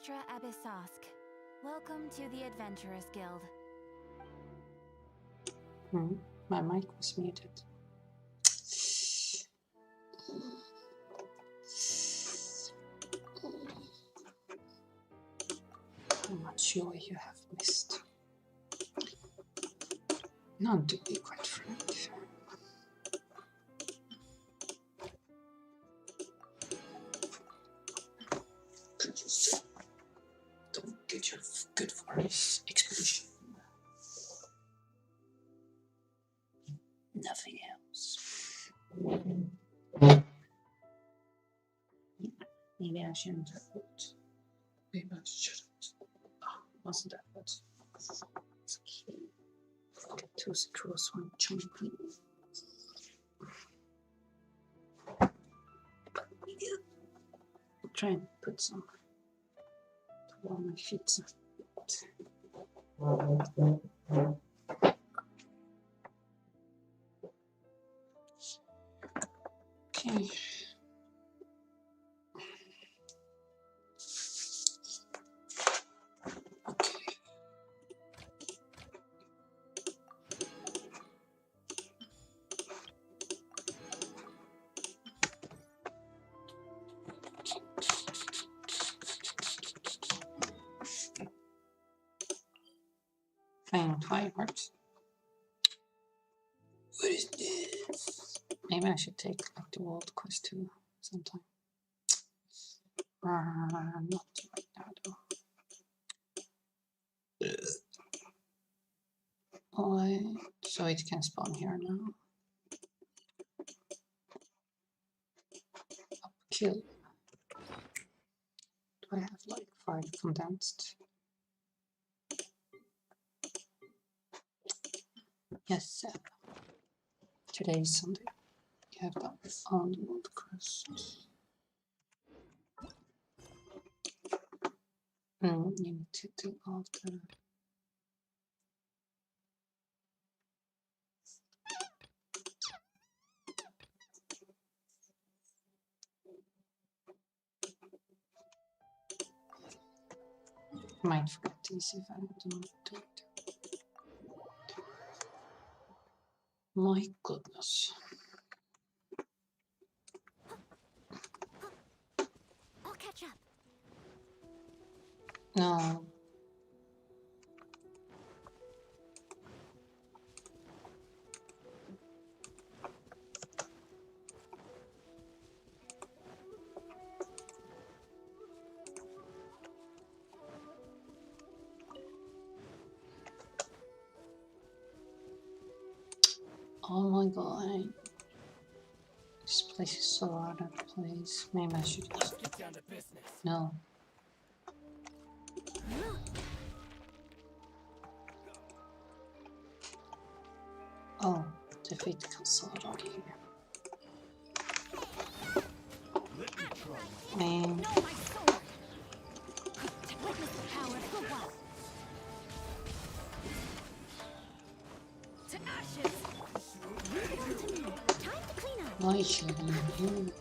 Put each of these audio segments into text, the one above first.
Astra Abyssosk. Welcome to the Adventurers Guild. My mic was muted. How much joy you have missed. None, to be quite frank. Don't get your good for this expedition. Nothing else. Maybe I shouldn't have put. Maybe I shouldn't. Oh, wasn't that good? It's okay. Get two screws, one chomping. Try and put some to warm my feet. Okay. Faint heart. What is this? Maybe I should take like the world quest too sometime. Not right now though. Oh, so it can spawn here now. Kill. Do I have like 5 condensed? Yes, sir. Today is Sunday. You have that on the world quest. You need to do all the might forget these if I don't do it. My goodness. I'll catch up. No. Oh my god. This place is so out of place. Maybe I should just get down to business. No. Oh, defeat Cassandra here. Man. Why should I do?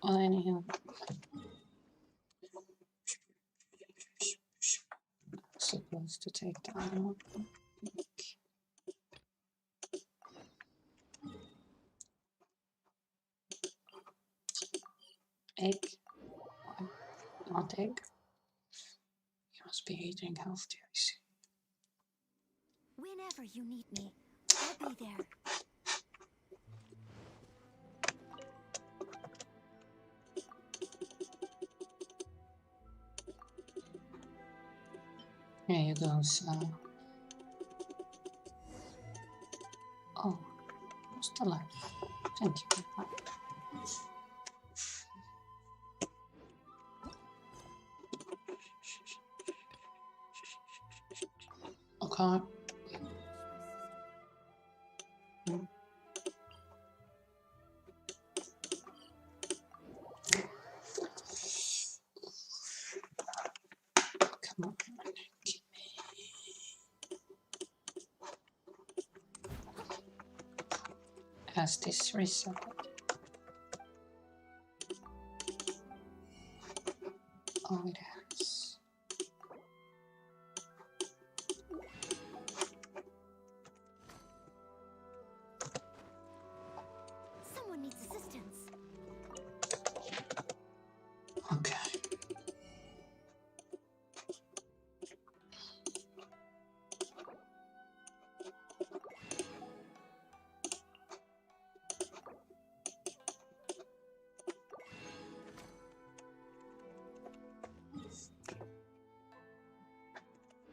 Well, anyhow. Supposed to take down. Egg. Not egg. You must be eating healthy, I see. Whenever you need me, I'll be there. Here you go, sir. Oh, still alive. Thank you. Okay. Come on. Has this reset? Oh, it has. Someone needs assistance. Okay.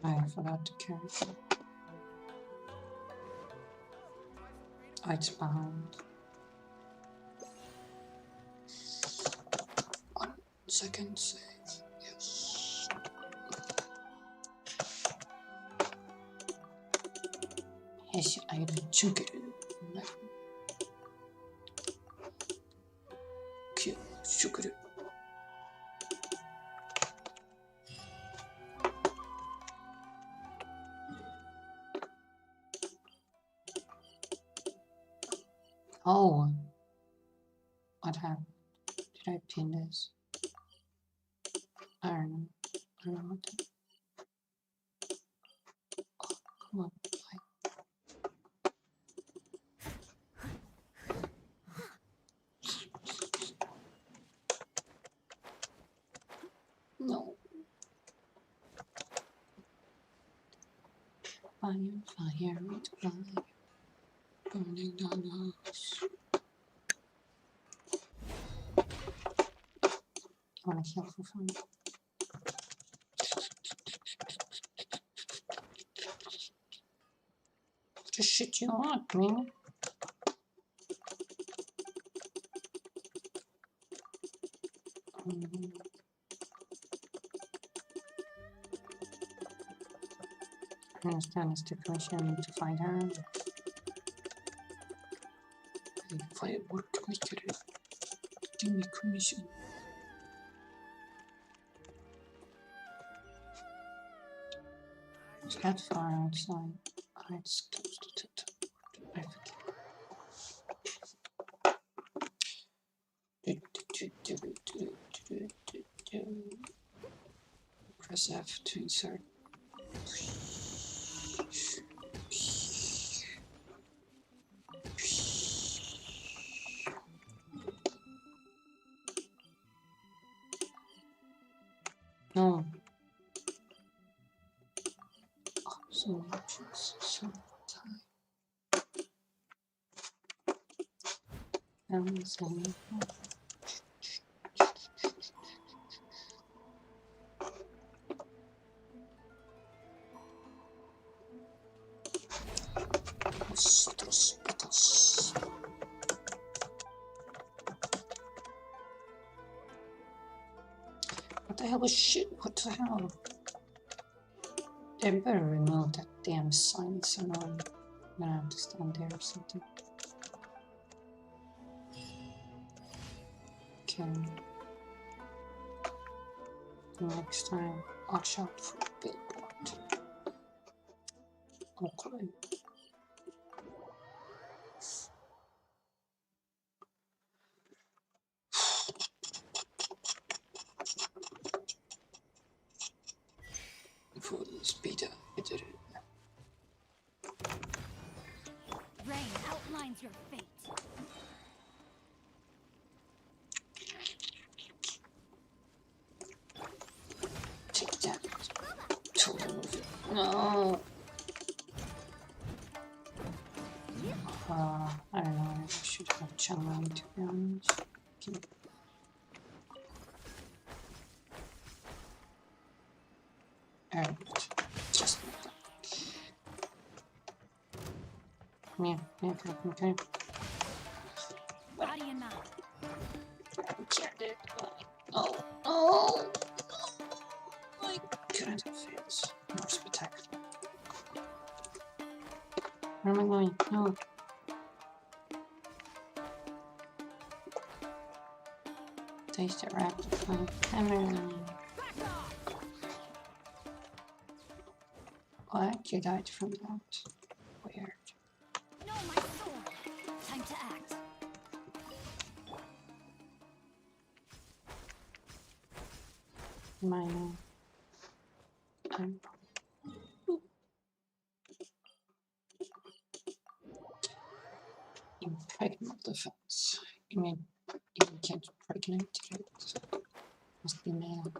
I forgot to carry it. Oh, it's behind. 1 second save. Yes. Yes, I will check it. Okay, sugar. Oh, what happened? Did I pin this? I don't know. I don't know what to... Oh, come on. No. Fire, fire, with fire. Burning down the house. I want to heal for fun. Just shit you want, man. I understand it's the commission to find her. Firework maker. Give me commission. It's got fire outside. It's close to I forget. Press F to insert. No. Oh, so much. So time. What the hell was shit? What the hell? They better remove that damn sign. It's annoying. I'm gonna have to stand there or something. Okay. Next time, watch out for the billboard. Okay. For the speeder, it did it. Rain outlines your fate. Take that. Totally move it. No. I don't know. I should have channeled, to be honest. Okay. Alright. Just like that. Come here. Come here. Body and mind. I can't do it. Oh. I couldn't have failed. More spectacular. Where am I going? No. Taste it wrapped up my camera. What? You died from that? Weird. No, my sword. Time to to act. Minor. Impregnable defense. You mean you can't pregnant it? Must be male.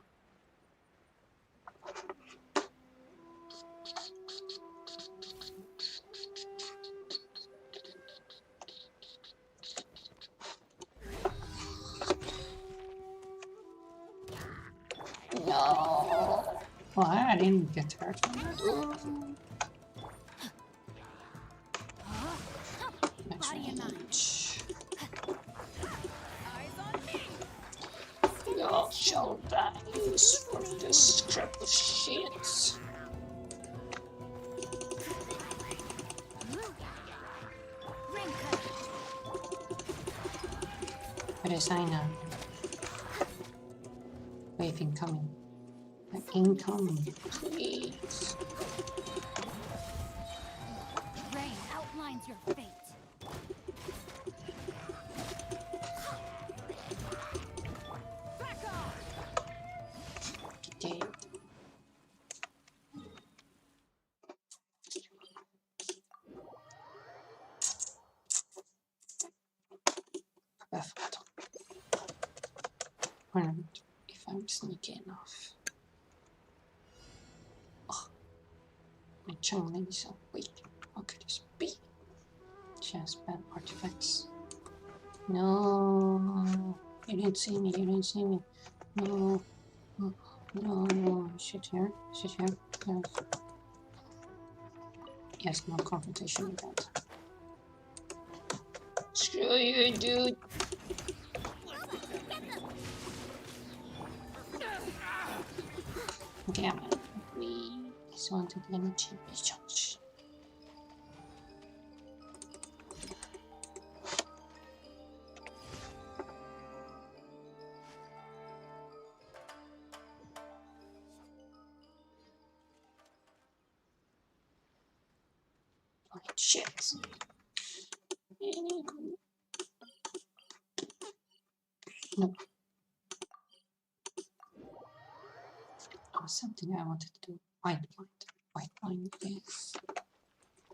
No. Well, I didn't get hurt. Body and mind. Y'all shall die for this crap of shit. What is I now? Wave incoming. Incoming, please. Rain outlines your fate. Back off. Dead. Perfect. And if I'm sneaky enough. Oh, my channeling is so weak. How could this be? She has bad artifacts. No, you didn't see me. You didn't see me. No, no. Shit here. Shit here. Yes. Yes, no confrontation with that. Screw you, dude. Damn it. We just wanted energy recharge. Oh, shit. No. Oh, something I wanted to do. White blind. White blind, yes.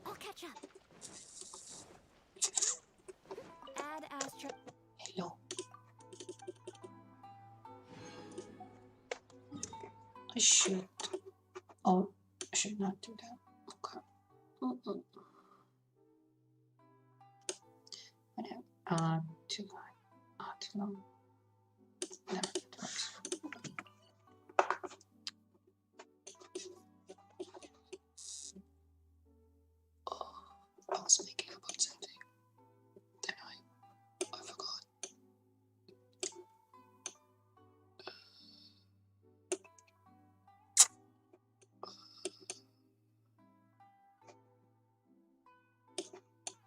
I'll catch up. Add Astro. Hello. I should. Oh, I should not do that. Okay. Whatever. Too high. Too long. Never it works. I was thinking about something. Then I forgot.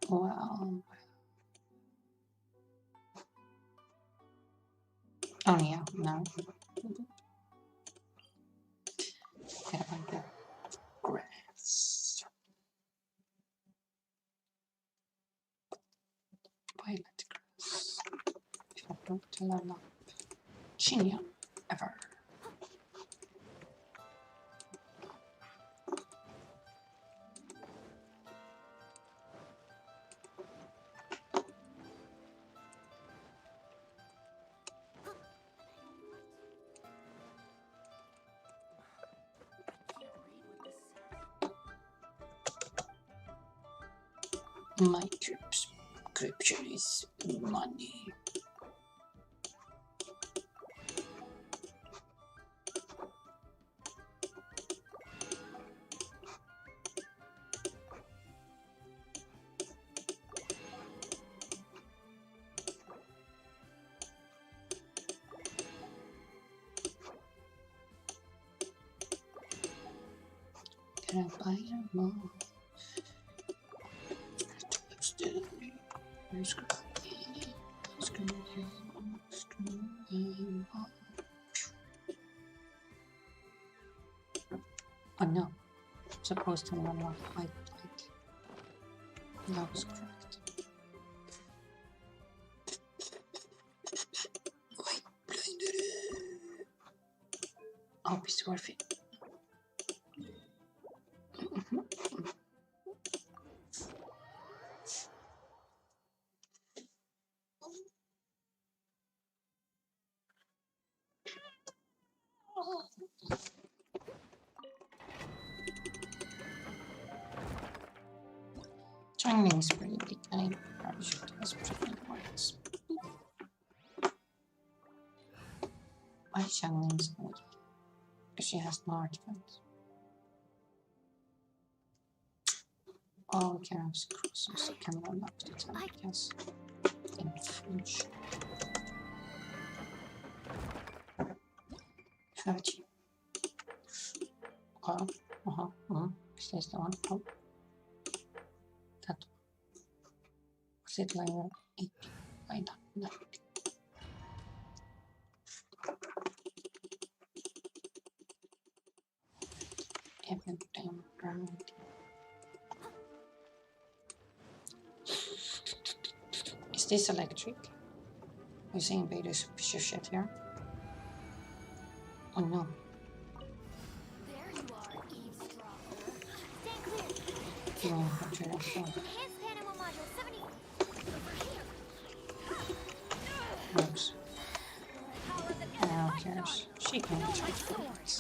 Well. Oh yeah, no. Forget about the grass. Violet grass. If I don't learn up. Chinya ever. My subscription is money. Can I buy a more? Oh no, supposed to level up white plate. That was correct. Hope it's worth it. Training is pretty big. I probably should ask pretty points. Why Xiangling is weak? Because she has no artifacts. All chaos crosses can run up to 10 because in French. 30. Is this the one? Oh. That one. Was it level 80? Why not 90? Everything around. Is this electric? We're seeing beta suspicious shit here. Oh no. There you are, eavesdropper. Stand clear. Give me 104. Enhanced animal module 70. Over here. Works. Power of the Now cares. She can recharge bullets.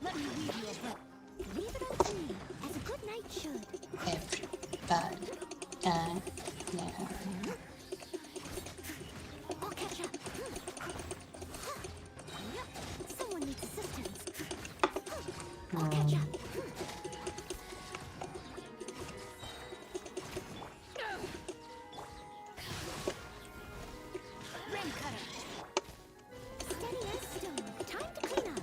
Let me leave you a bit. Leave it up to me, as a good knight should. Everybody die now. I'll catch up. Someone needs assistance. I'll catch up. Ring cutter. Steady as stone. Time to clean up.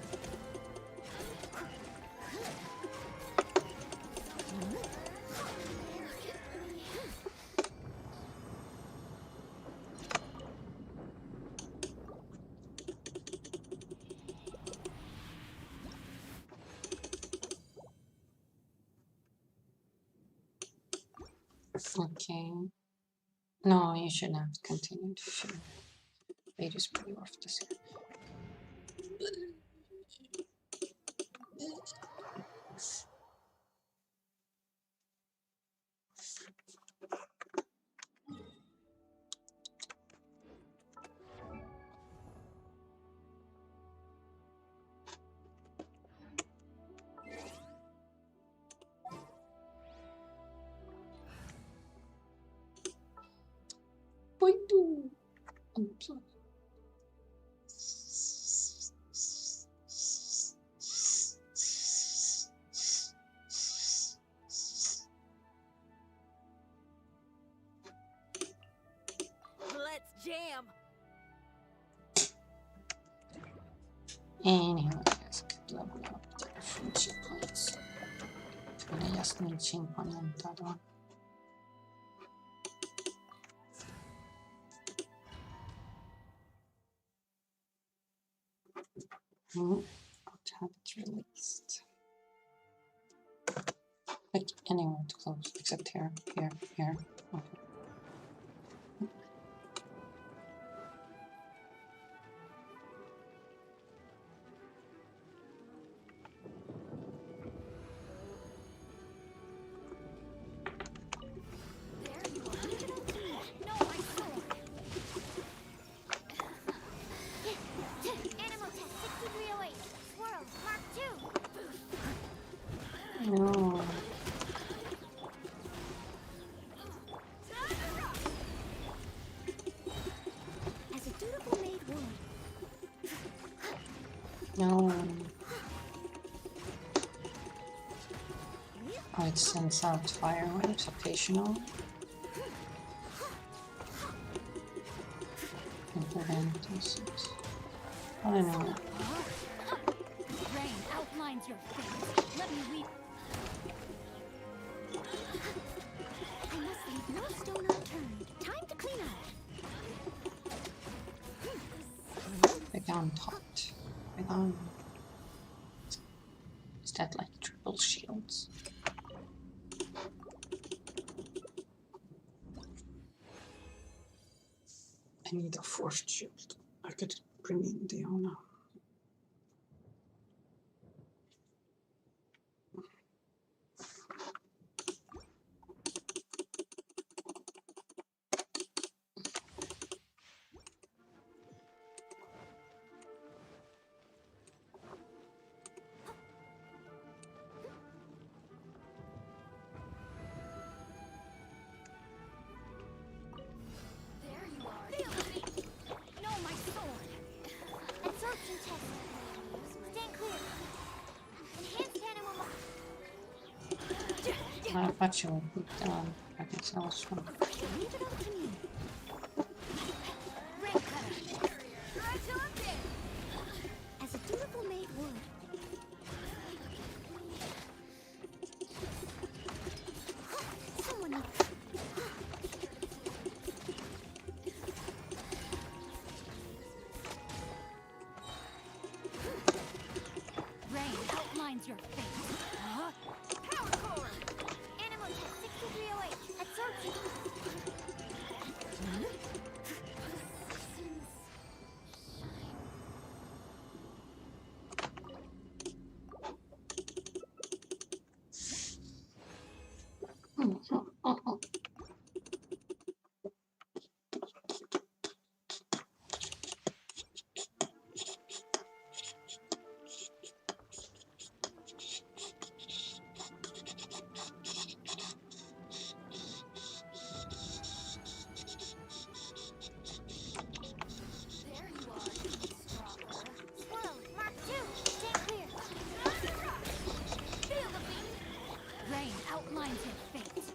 Okay. No, you shouldn't have continued. Bait is pretty rough this year. Oops. Let's jam. Anyhow, let's level up the friendship points. And I just need sync on the other one. I'll have it released. Like anywhere to close, except here, here, here. Okay. There you are. Leave it up to me. No, my sword. Animal test 6308. Swirl, Mark 2. No. As a dutiful maid would. No. Oh, it sends out fire waves occasionally. And prevent this. I don't know. Rain outlines your face. Let me weep. I must leave no stone unturned. Time to clean up. We're down hot. We're down. Is that like triple shields? I need a fourth shield. I could bring in the owner. I thought you would put down. I guess I was wrong. Leave it up to me. Ring cutter. As a dutiful maid would. Someone needs. Rain outlines your fate. Power core. Animal tech 6308. Absorption. There you are, eavesdropper. Squirrel, Mark 2, stay clear. Feel the beat. Rain outlines your fate.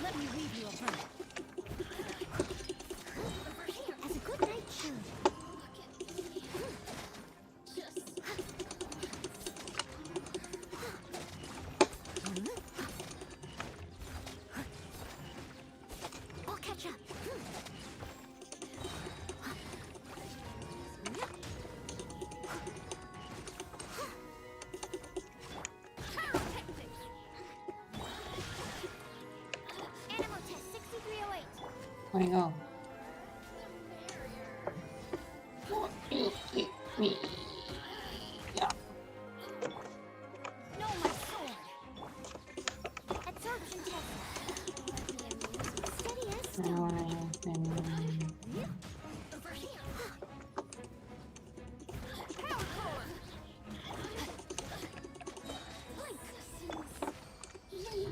Let me weave you a verse. Over here. As a good knight should. Look at me. Just... I'll catch up. Animal test 6308. Where you go? Me. Yeah. No, my sword. Absorption test. Steady as stone. Over here. Power core. Blink.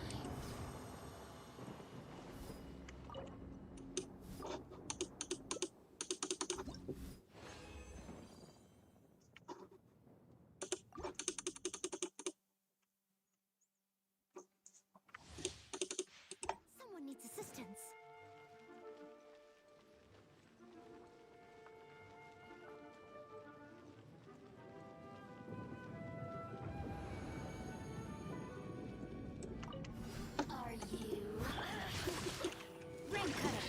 Someone needs assistance. Are you? Ring cutter.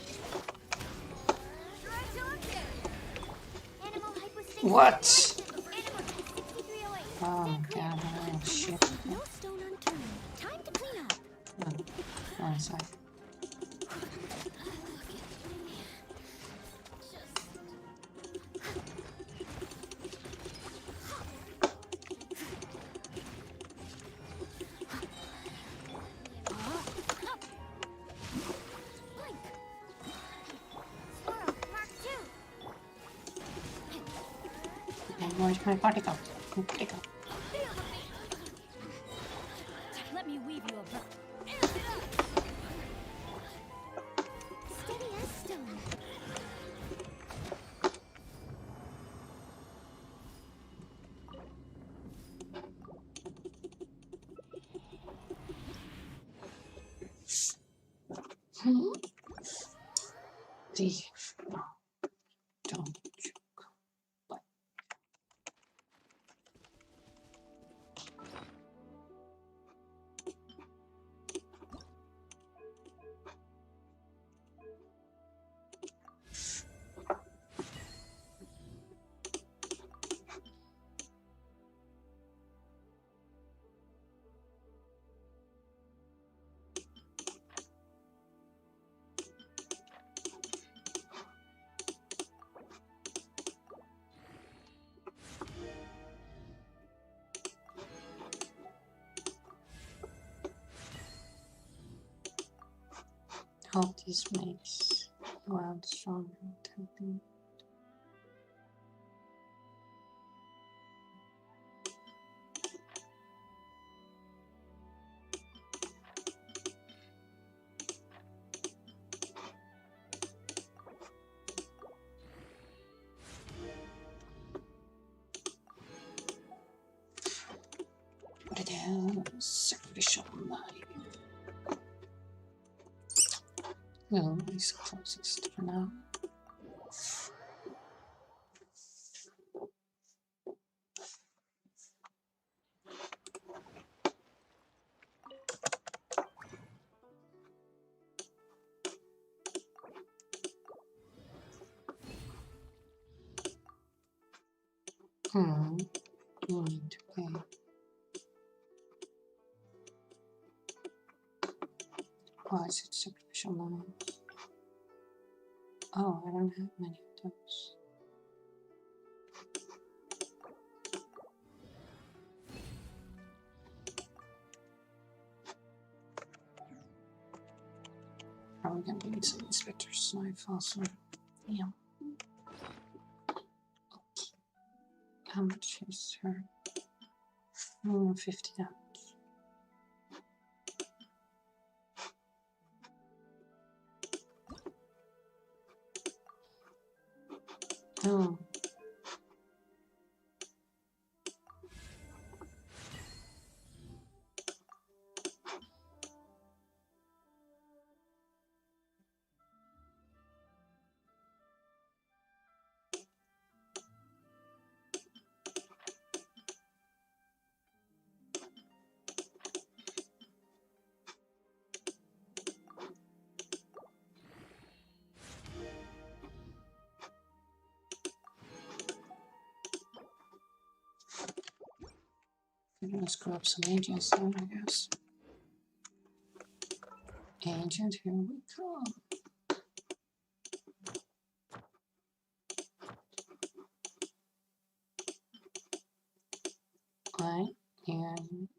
Animal hypostation. What? Animal test 6308. Oh god, oh shit. No stone unturned. Time to clean up. Oh, one sec. Blink. Squirrel, Mark 2. Where's my particle? Particle. Let me weave you a verse. Steady as stone. Thief. No. Don't joke. But hope this makes the world stronger. Typing. What it is? Sacrificial knife. Well, it's closest for now. You need to pay. Why is it sacrificial lines? Oh, I don't have many of those. Probably gonna need some inspector's knife also. Yeah. Okay. How much is her? 50 damage. Oh. I'm gonna screw up some agents now, I guess. Agent, here we come. Right, and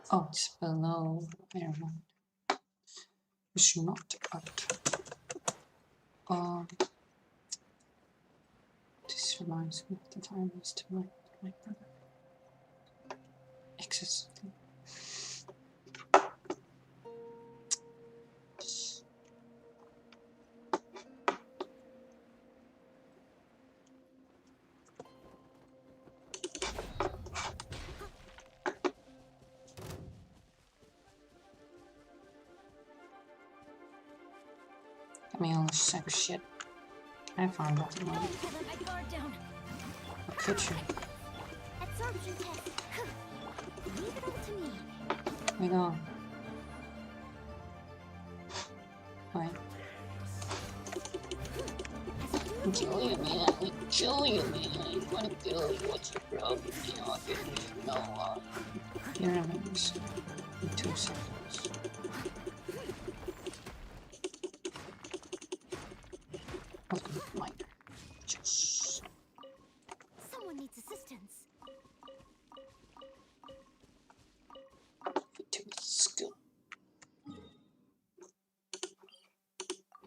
oh, it's below. Never mind. It's not up. This reminds me of the time I used to like my brother excessively. Got me all this sack of shit. I found nothing wrong. Or could you? Absorption test. Leave it up to me. Wait on. Wait. Kill you, man. Kill you, man. I want to kill you. What's the problem? You know, I didn't know why. Here it is. In 2 seconds. I'll do it later. Just. Someone needs assistance. To skill.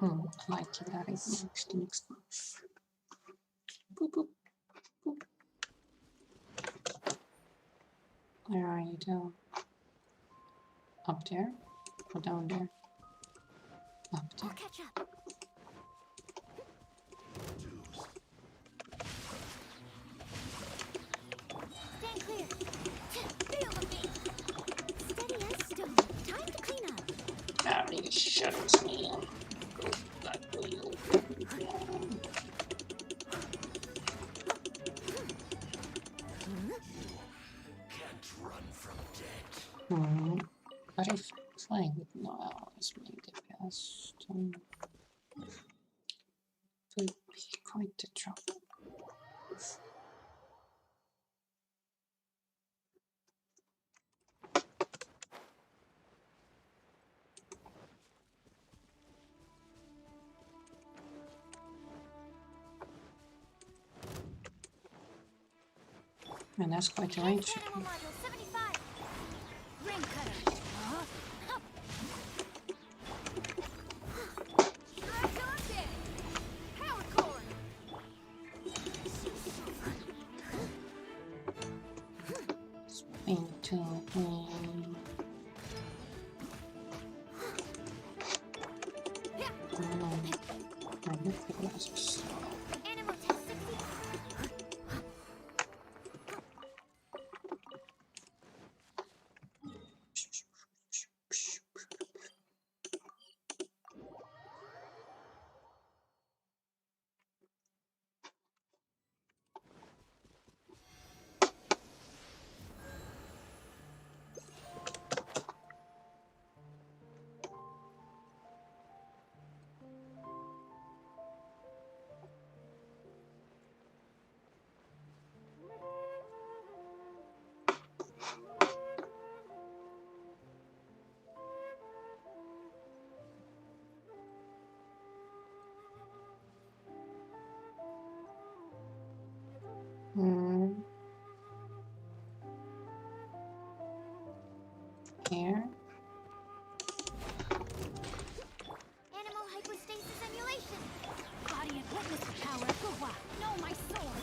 I like it. That is next one. Boop, boop, boop. Where are you down? Up there? Or down there? Up I'll there. catch up. Stand clear. Feel the beat. Steady as stone. Time to clean up. How do you shut us, man? Go back to you. But if playing with Noel is made the past, would be quite the trouble. And that's quite the range. Animal module 75. Ring cutter. Power cord. Into Animal test 60. here. Animal hypostasis emulation. Body and witness power. Fuwa. Know my sword.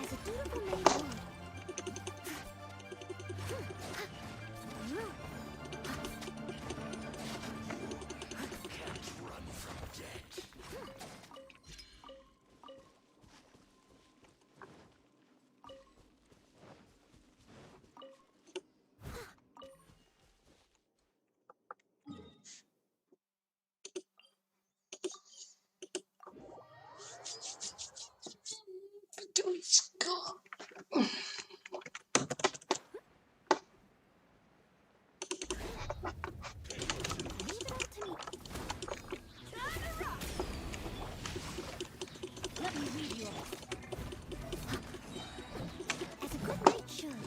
As a dutiful maid would. Let's go. Leave it up to me. Let me read you. As a good knight should.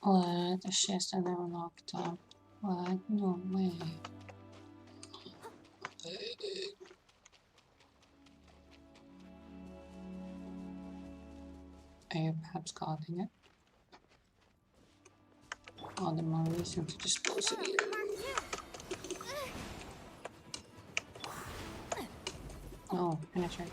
What? The chest and never locked up. What? No way. Are you perhaps guarding it? All the more reason to dispose of you. Oh, penetrate.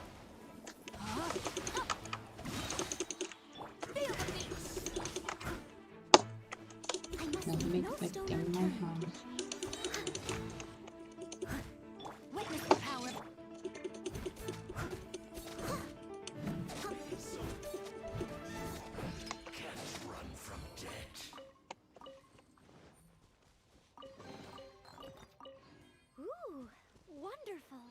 No big victim, no harm. Witness power. Ooh, wonderful.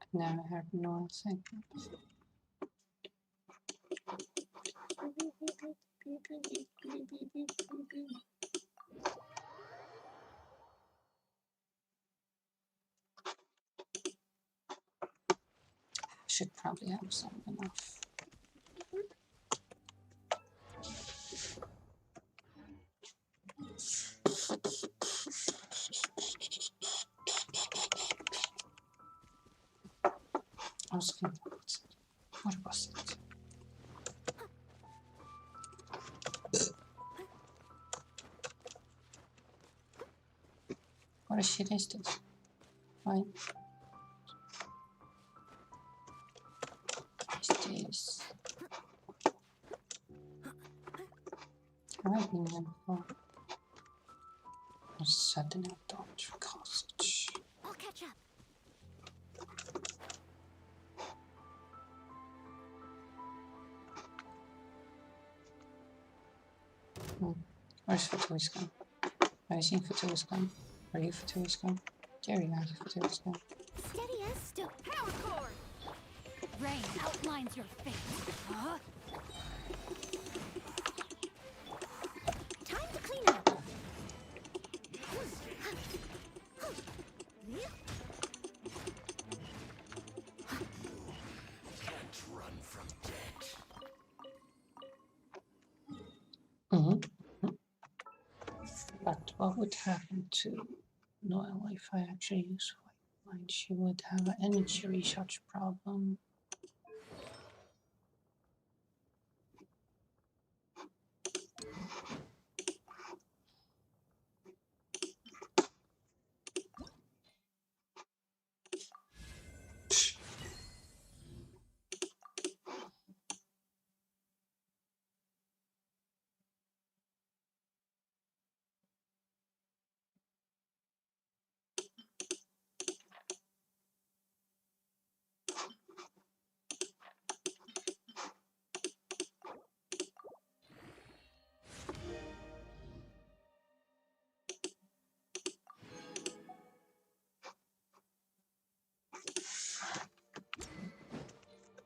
I've never heard no thing. Should probably have some enough. I was thinking, what was it? What a shit is this? Right? Is this? Have I been there before? Was setting up Dodge Cottage. I'll catch up. Where's Fatui's gun? Have you seen Fatui's gun? Are you Fatui's gun? Jerry, are you Fatui's gun? Steady as stone. Power cord. Rain outlines your fate. Huh? Time to clean up. But what would happen to Noelle if I actually use white line? She would have an energy recharge problem.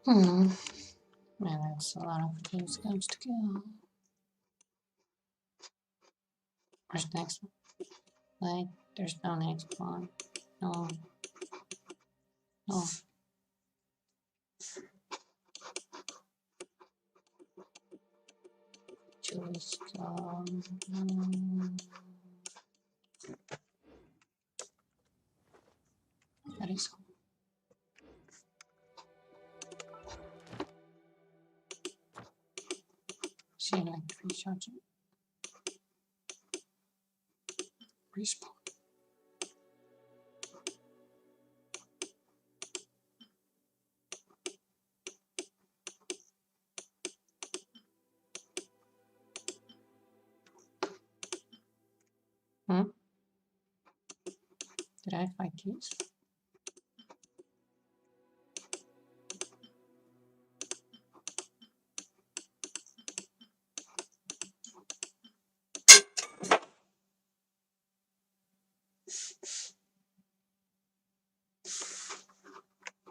Man, that's a lot of these guns to kill. Where's the next one? Like, there's no next one. No. No. Just that is all. See, like recharging. Respawn. Hmm? Did I fight these?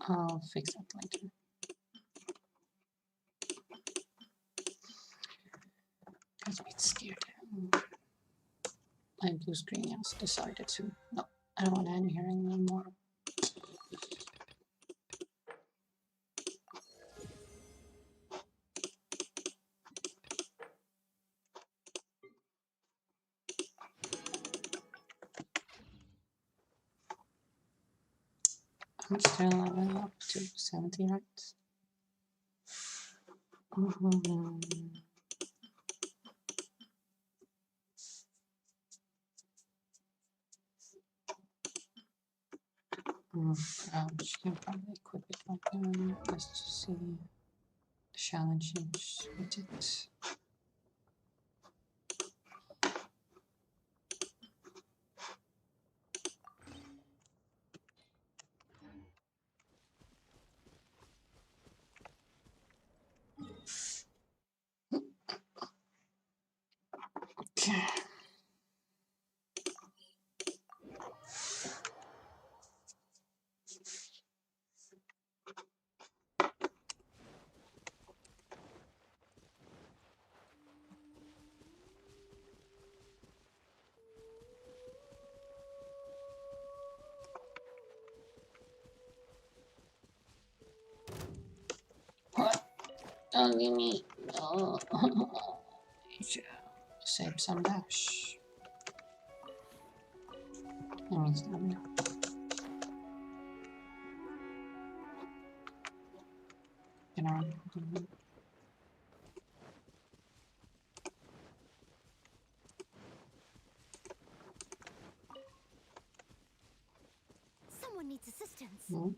I'll fix that later. I was a bit scared. My blue screen has decided to. No, I don't want any hearing anymore. I'm still leveling up to 70, right? She can probably equip it right now just to see the challenges with it. Okay. What? Don't give me. No. Save some dash. That means stamina. Get around. Someone needs assistance. Hmm?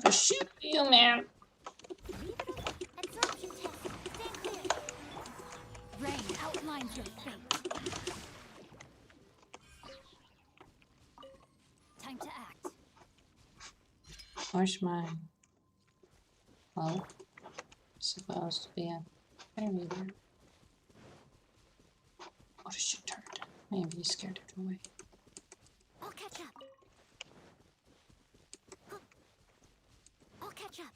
Oh, shoot you, man. Absorption test. Stand clear. Rain outlines your fate. Time to act. Where's my. Well, supposed to be a fairy there. What a shit turd. Maybe he scared it away. I'll catch up. I'll catch catch up.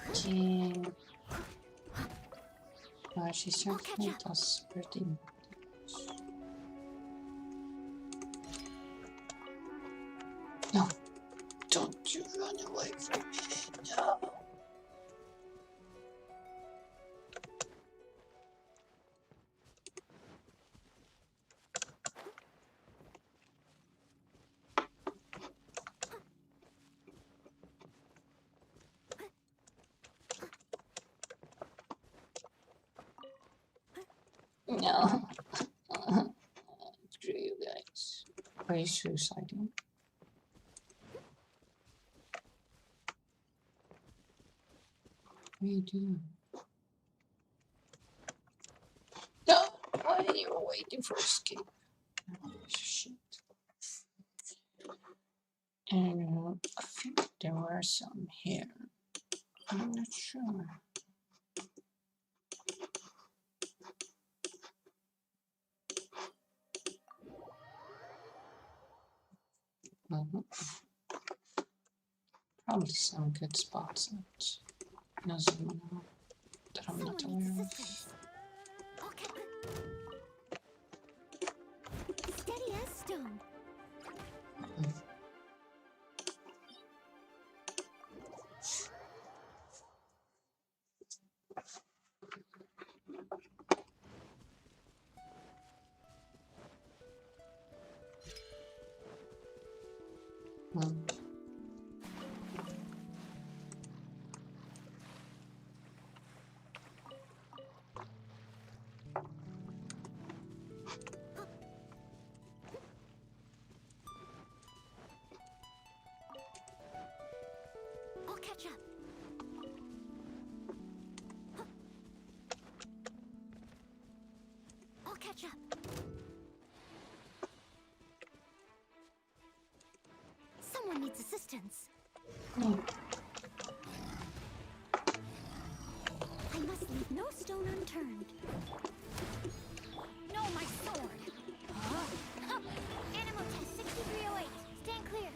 Okay. She certainly does pretty much. No, don't you run away from me. No. No. Screw you guys. Are you suiciding? What are you doing? No! Why are you waiting for escape? Oh, shit. And I think there were some here. I'm not sure. Probably some good spots that doesn't know that I'm not Someone aware needs of. assistance. Okay. Steady as stone. I'll catch up. I'll catch up. Someone needs assistance. I must leave no stone unturned. No, my sword. Animal test 6308. Stand clear.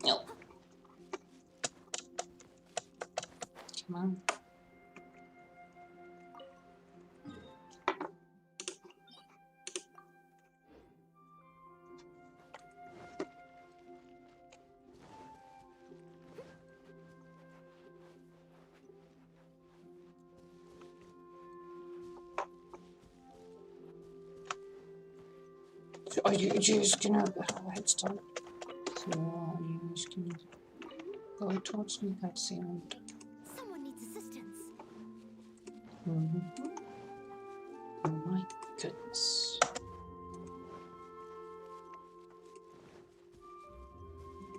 No. Come on. Are you just gonna have a head start? So are you just gonna go towards me? That sound. Someone needs assistance. Oh my goodness. Leave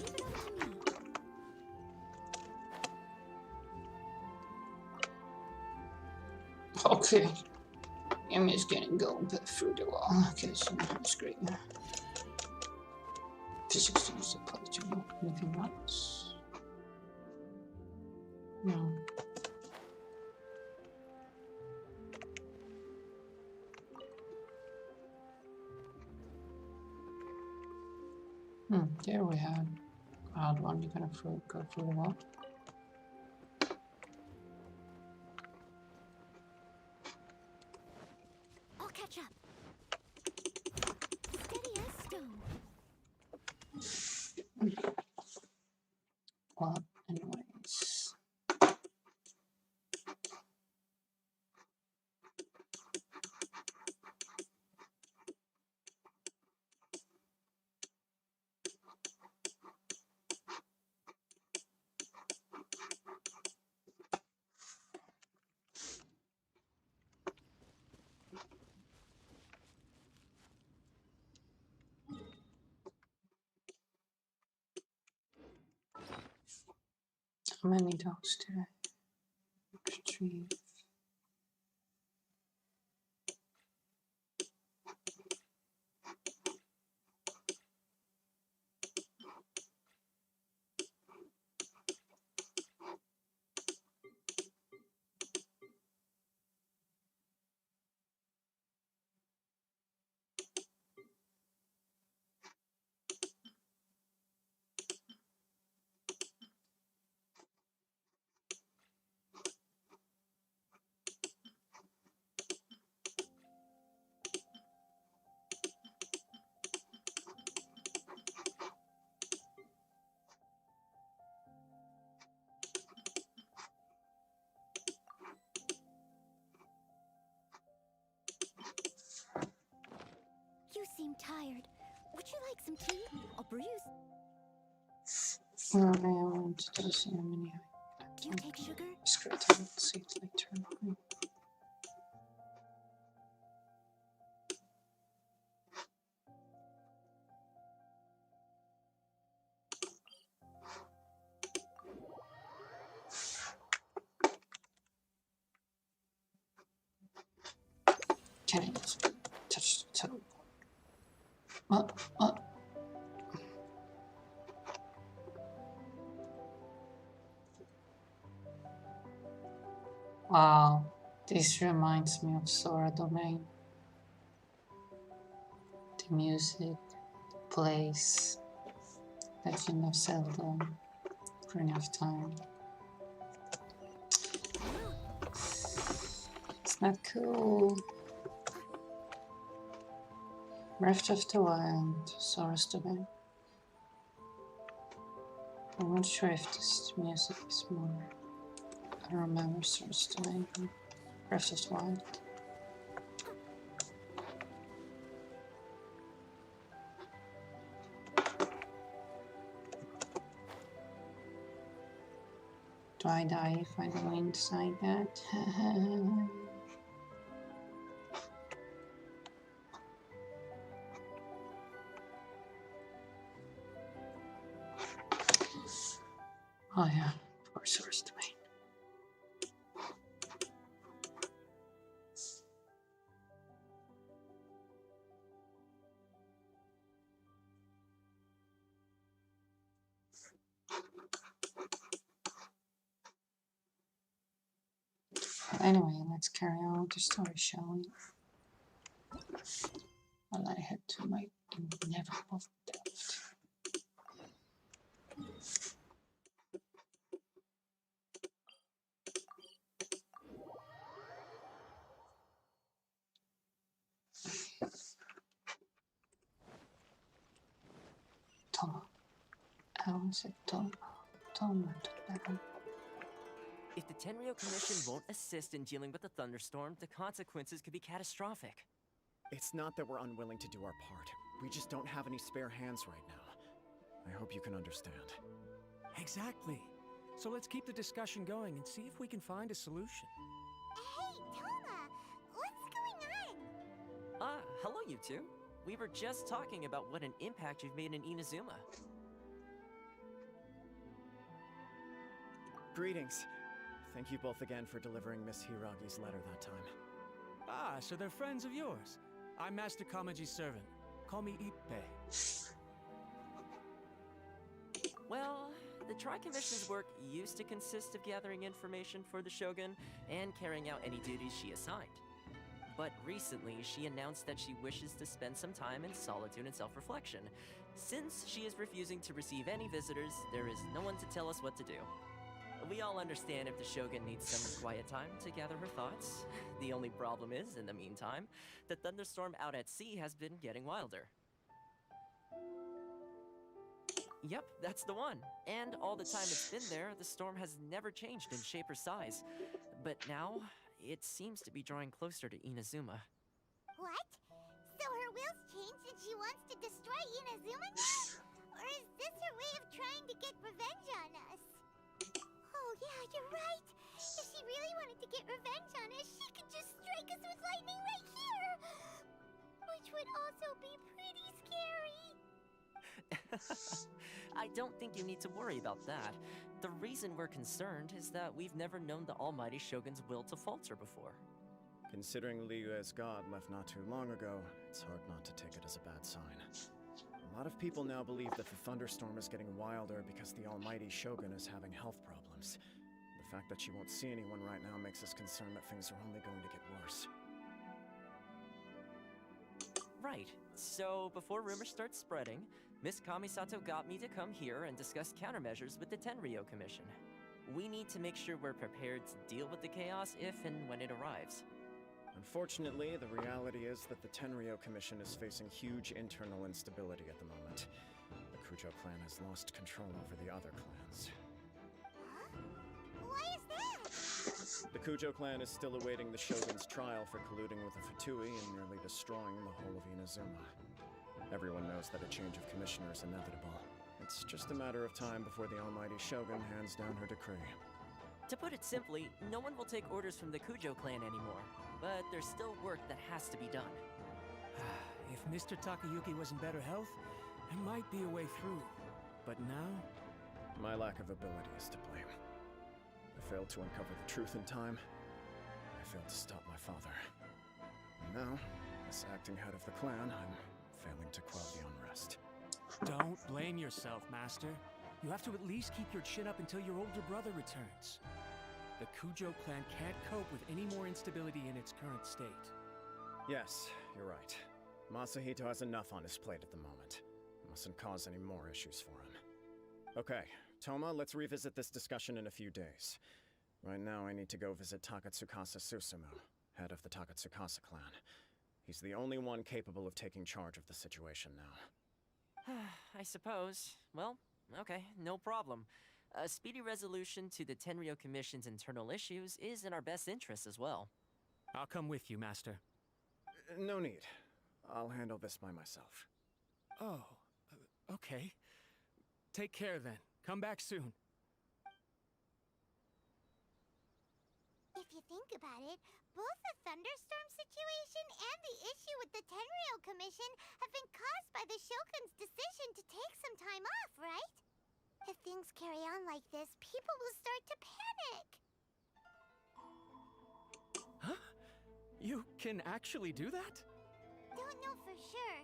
it up to me. Okay. I'm just gonna go through the wall because it's great. Physics is apply to me. Anything else? No. There we have wild one. You're gonna go through the wall. I'll catch up. Steady as stone. Well, anyways. How many dogs did I retrieve? You seem tired. Would you like some tea? I'll brew you. I want to do so many. Do you take sugar? Script and see it later. Can I just touch the toe? Wow, this reminds me of Sora Domain. The music, the place, Legend of Zelda, Ocarina of Time. It's not cool. Breath of the Wild, Sora's Domain. I'm not sure if this music is more. I don't remember Sora's Domain. Breath of the Wild. Do I die if I go inside that? Oh yeah, poor Sora's Domain. Anyway, let's carry on with the story, shall we? While I head to my inevitable death. Toma. How is it Toma? Toma to battle. If the Tenryo Commission won't assist in dealing with the thunderstorm, the consequences could be catastrophic. It's not that we're unwilling to do our part. We just don't have any spare hands right now. I hope you can understand. Exactly. So let's keep the discussion going and see if we can find a solution. Hey, Toma! What's going on? Hello you two. We were just talking about what an impact you've made in Inazuma. Greetings. Thank you both again for delivering Miss Hiragi's letter that time. Ah, so they're friends of yours. I'm Master Kamaji's servant. Call me Ippei. Well, the Tri-Commission's work used to consist of gathering information for the Shogun and carrying out any duties she assigned. But recently, she announced that she wishes to spend some time in solitude and self-reflection. Since she is refusing to receive any visitors, there is no one to tell us what to do. We all understand if the Shogun needs some quiet time to gather her thoughts. The only problem is, in the meantime, the thunderstorm out at sea has been getting wilder. Yep, that's the one. And all the time it's been there, the storm has never changed in shape or size. But now, it seems to be drawing closer to Inazuma. What? So her will's changed and she wants to destroy Inazuma now? Or is this her way of trying to get revenge on us? Oh yeah, you're right. If she really wanted to get revenge on us, she could just strike us with lightning right here. Which would also be pretty scary. I don't think you need to worry about that. The reason we're concerned is that we've never known the Almighty Shogun's will to falter before. Considering Liyue's god left not too long ago, it's hard not to take it as a bad sign. A lot of people now believe that the thunderstorm is getting wilder because the Almighty Shogun is having health problems. The fact that she won't see anyone right now makes us concerned that things are only going to get worse. Right. So, before rumors start spreading, Miss Kamisato got me to come here and discuss countermeasures with the Tenryou Commission. We need to make sure we're prepared to deal with the chaos if and when it arrives. Unfortunately, the reality is that the Tenryou Commission is facing huge internal instability at the moment. The Kujo clan has lost control over the other clans. Huh? Why is that? The Kujo clan is still awaiting the Shogun's trial for colluding with the Fatui and nearly destroying the whole of Inazuma. Everyone knows that a change of commissioner is inevitable. It's just a matter of time before the Almighty Shogun hands down her decree. To put it simply, no one will take orders from the Kujo clan anymore. But there's still work that has to be done. If Mr. Takayuki was in better health, there might be a way through. But now? My lack of ability is to blame. I failed to uncover the truth in time. I failed to stop my father. And now, as acting head of the clan, I'm failing to quell the unrest. Don't blame yourself, Master. You have to at least keep your chin up until your older brother returns. The Kujo clan can't cope with any more instability in its current state. Yes, you're right. Masahito has enough on his plate at the moment. Mustn't cause any more issues for him. Okay, Toma, let's revisit this discussion in a few days. Right now, I need to go visit Takatsukasa Susumu, head of the Takatsukasa clan. He's the only one capable of taking charge of the situation now. I suppose. Well, okay, no problem. A speedy resolution to the Tenryou Commission's internal issues is in our best interest as well. I'll come with you, Master. No need. I'll handle this by myself. Oh, okay. Take care then. Come back soon. If you think about it, both the thunderstorm situation and the issue with the Tenryou Commission have been caused by the Shogun's decision to take some time off, right? If things carry on like this, people will start to panic. Huh? You can actually do that? Don't know for sure,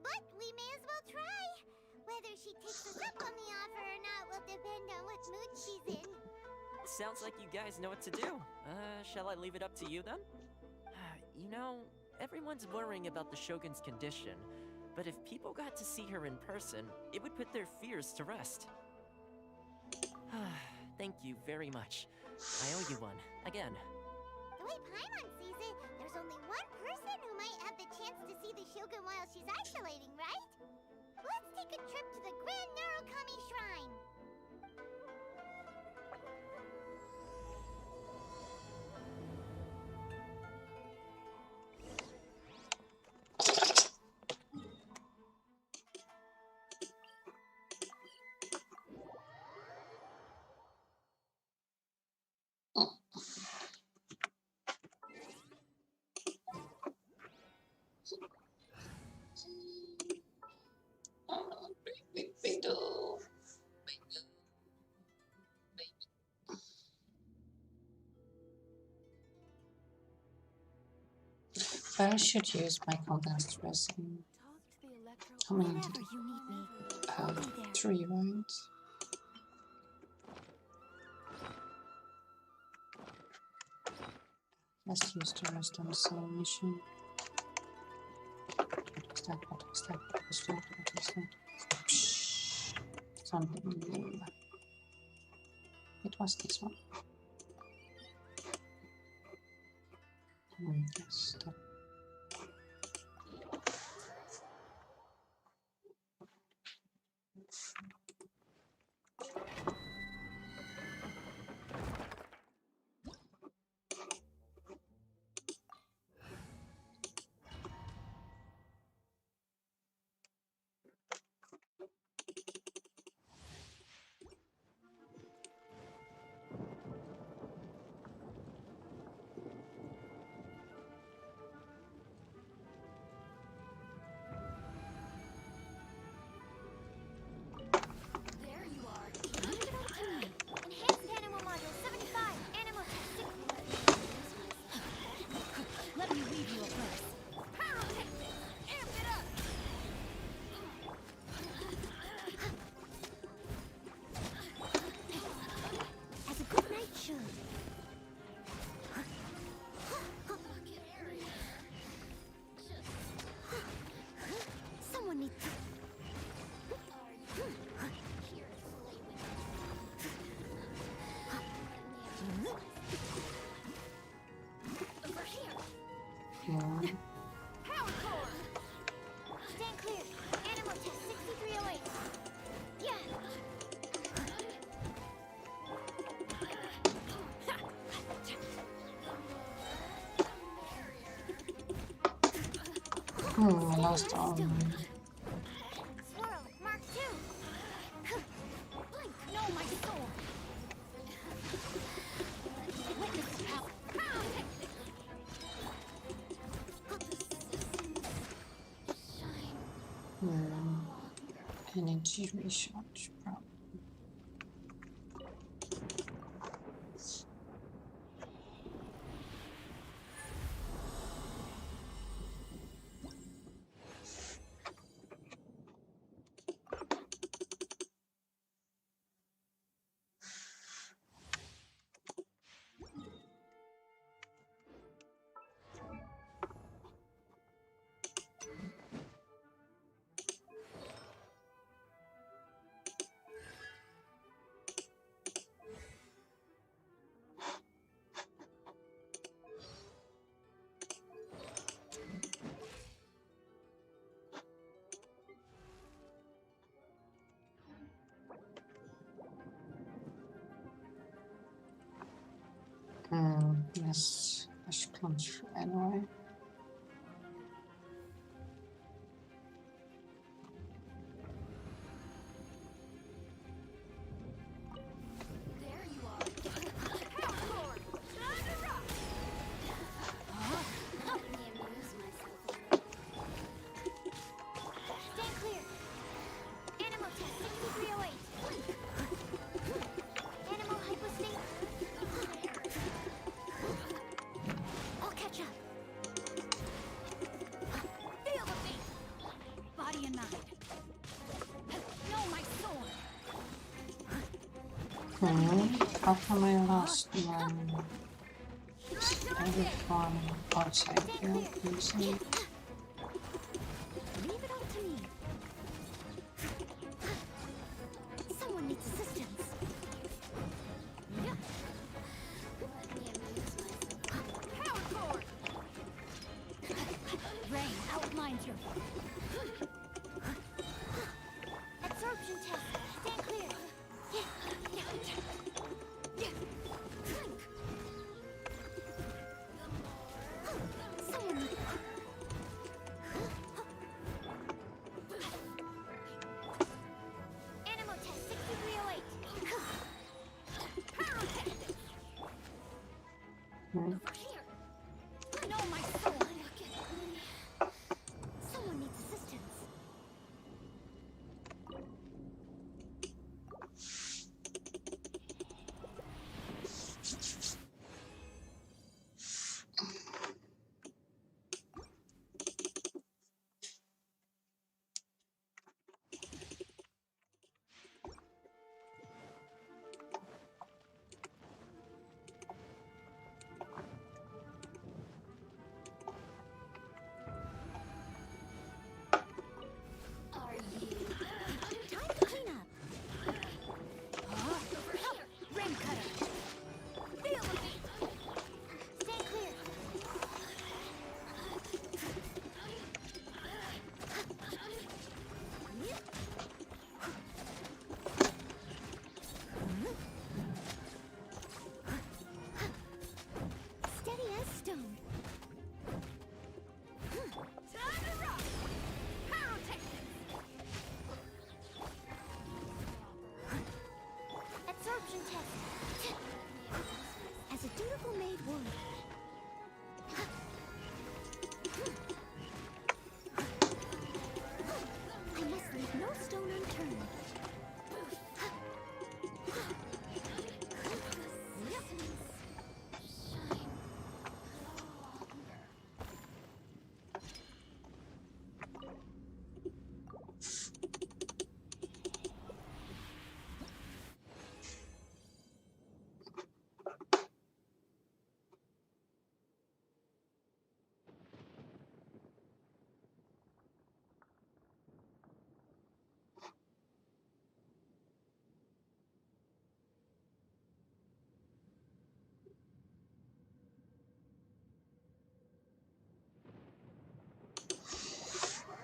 but we may as well try. Whether she takes us up on the offer or not will depend on what mood she's in. Sounds like you guys know what to do. Shall I leave it up to you then? You know, everyone's worrying about the Shogun's condition, but if people got to see her in person, it would put their fears to rest. Thank you very much. I owe you one, again. The way Paimon sees it, there's only one person who might have the chance to see the Shogun while she's isolating, right? Let's take a trip to the Grand Narukami Shrine. I should use my condensed resin. How many did Whenever you need me, I I'll have? be there. 3, right? Let's use the rest of the solution. What was that? What was that? What was that? What was that? Psh, something new. It was this one. Yes, that. There you are. Leave it up to me. Enhanced animal module 75. Animal test 6. Let me weave you a verse. Pyrotechnic! Amp it up! As a good night should. Someone needs to... Over here. Yeah. Power core. Stand clear. Animal test 6308. Yeah. I lost all my... Swirl. Mark 2. Blink. No, my soul. Witness the power. Pyrotechnic. Energy recharge problem. Yes, I should plunge anyway. There you are. Power core. Time to rock. Let me amuse myself a little. Stand clear. Animal test 6308. Animal hypostate. I'll catch up. Feel the beat. Body and mind. No, my sword. How come I lost one? Everyone outside here, please. Leave it up to me. Someone needs assistance. Yeah. Let me amuse myself. Power core. Rain outlines your... Absorption test. Stand clear. Someone needs... Animal test 6308. Pyrotechnic. Over here. No, my soul. Someone needs assistance.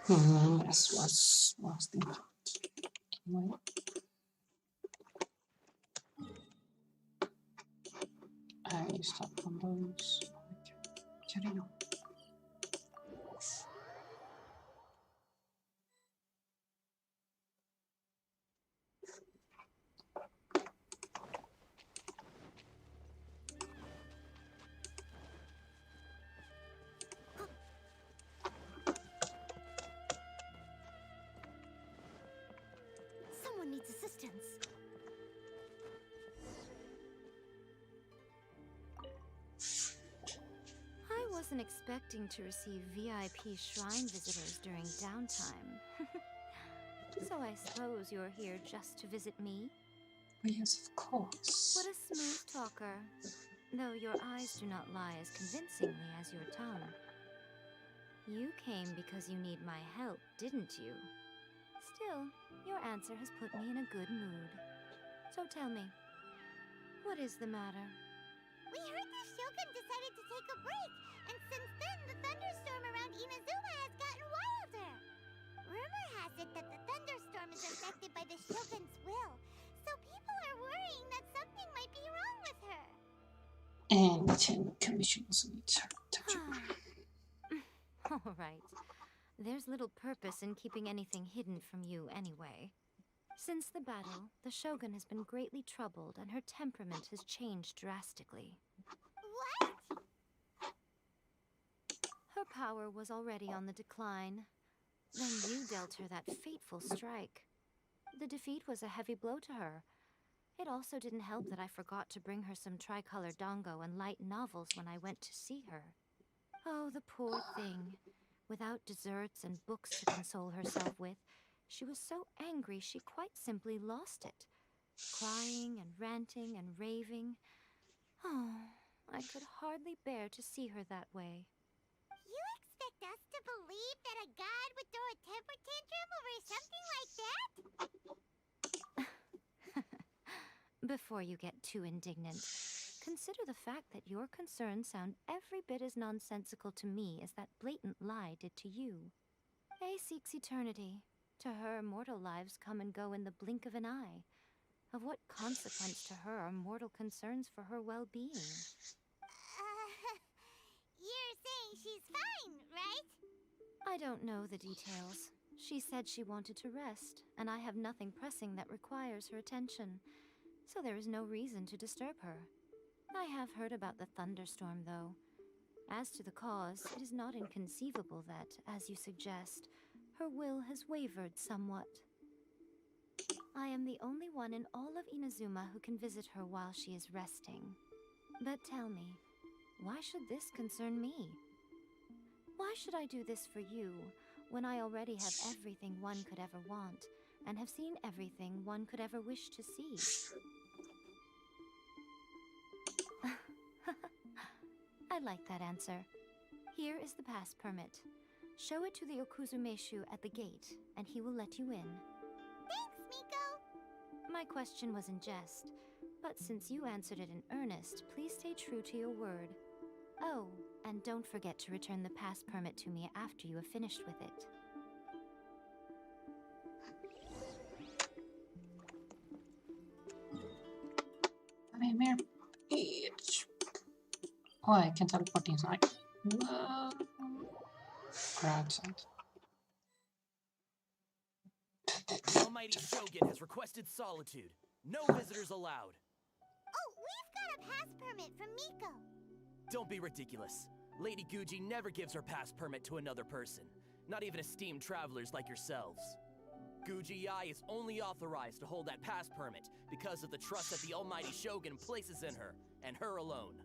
Was the anyway. I stop combos. I don't know. Someone needs assistance. I wasn't expecting to receive VIP shrine visitors during downtime. So I suppose you're here just to visit me? Oh, yes, of course. What a smooth talker. Though your eyes do not lie as convincingly as your tongue. You came because you need my help, didn't you? Still, your answer has put me in a good mood. So tell me, what is the matter? We heard the Shogun decided to take a break, and since then the thunderstorm around Inazuma has gotten wilder. Rumor has it that the thunderstorm is affected by the Shogun's will, so people are worrying that something might be wrong with her. And the 10 commissions needs her attention. All right. There's little purpose in keeping anything hidden from you anyway. Since the battle, the Shogun has been greatly troubled and her temperament has changed drastically. What? Her power was already on the decline. Then you dealt her that fateful strike. The defeat was a heavy blow to her. It also didn't help that I forgot to bring her some tricolor dango and light novels when I went to see her. Oh, the poor thing. Without desserts and books to console herself with, she was so angry she quite simply lost it. Crying and ranting and raving. Oh, I could hardly bear to see her that way. You expect us to believe that a god would throw a temper tantrum over something like that? Before you get too indignant, consider the fact that your concerns sound every bit as nonsensical to me as that blatant lie did to you. Faye seeks eternity. To her, mortal lives come and go in the blink of an eye. Of what consequence to her are mortal concerns for her well-being? You're saying she's fine, right? I don't know the details. She said she wanted to rest, and I have nothing pressing that requires her attention. So there is no reason to disturb her. I have heard about the thunderstorm, though. As to the cause, it is not inconceivable that, as you suggest, her will has wavered somewhat. I am the only one in all of Inazuma who can visit her while she is resting. But tell me, why should this concern me? Why should I do this for you, when I already have everything one could ever want, and have seen everything one could ever wish to see? I like that answer. Here is the pass permit. Show it to the Okuzumeshu at the gate, and he will let you in. Thanks, Miko! My question was in jest, but since you answered it in earnest, please stay true to your word. Oh, and don't forget to return the pass permit to me after you have finished with it. I'm here. Bitch. Oh, I can teleport inside. No. Outside. The almighty Shogun has requested solitude. No visitors allowed. Oh, we've got a pass permit from Miko. Don't be ridiculous. Lady Guji never gives her pass permit to another person. Not even esteemed travelers like yourselves. Guji Ai is only authorized to hold that pass permit because of the trust that the almighty Shogun places in her, and her alone.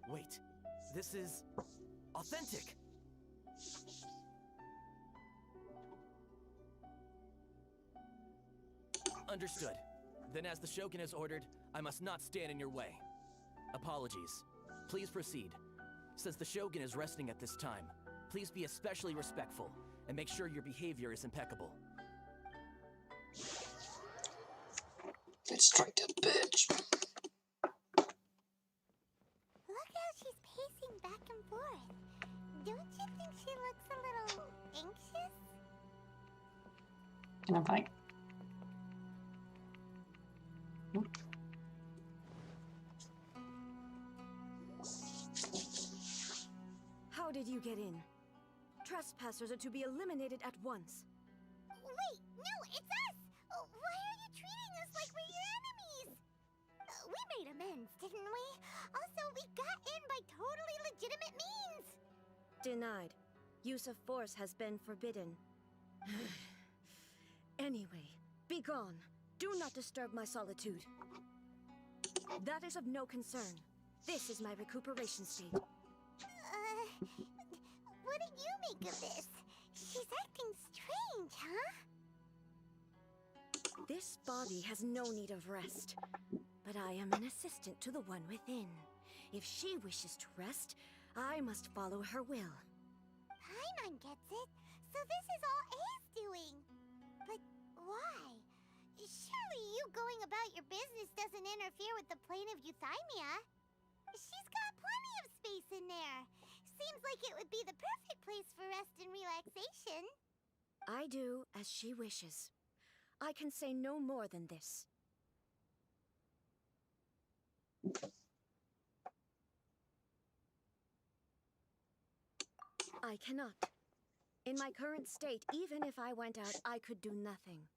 Wait, this is authentic. Understood. Then as the Shogun has ordered, I must not stand in your way. Apologies. Please proceed. Since the Shogun is resting at this time, please be especially respectful and make sure your behavior is impeccable. Let's try that bitch. Look how she's pacing back and forth. Don't you think she looks a little anxious? Can I bite? Nope. How did you get in? Trespassers are to be eliminated at once. Wait, no, it's us! Why are you treating us like we're your enemies? We made amends, didn't we? Also, we got in by totally legitimate means! Denied. Use of force has been forbidden. Anyway, be gone. Do not disturb my solitude. That is of no concern. This is my recuperation state. What do you make of this? She's acting strange, huh? This body has no need of rest, but I am an assistant to the one within. If she wishes to rest, I must follow her will. Paimon gets it. So this is all A's doing. But why? Surely you going about your business doesn't interfere with the plane of Euthymia. She's got plenty of space in there. Seems like it would be the perfect place for rest and relaxation. I do as she wishes. I can say no more than this. I cannot. In my current state, even if I went out, I could do nothing.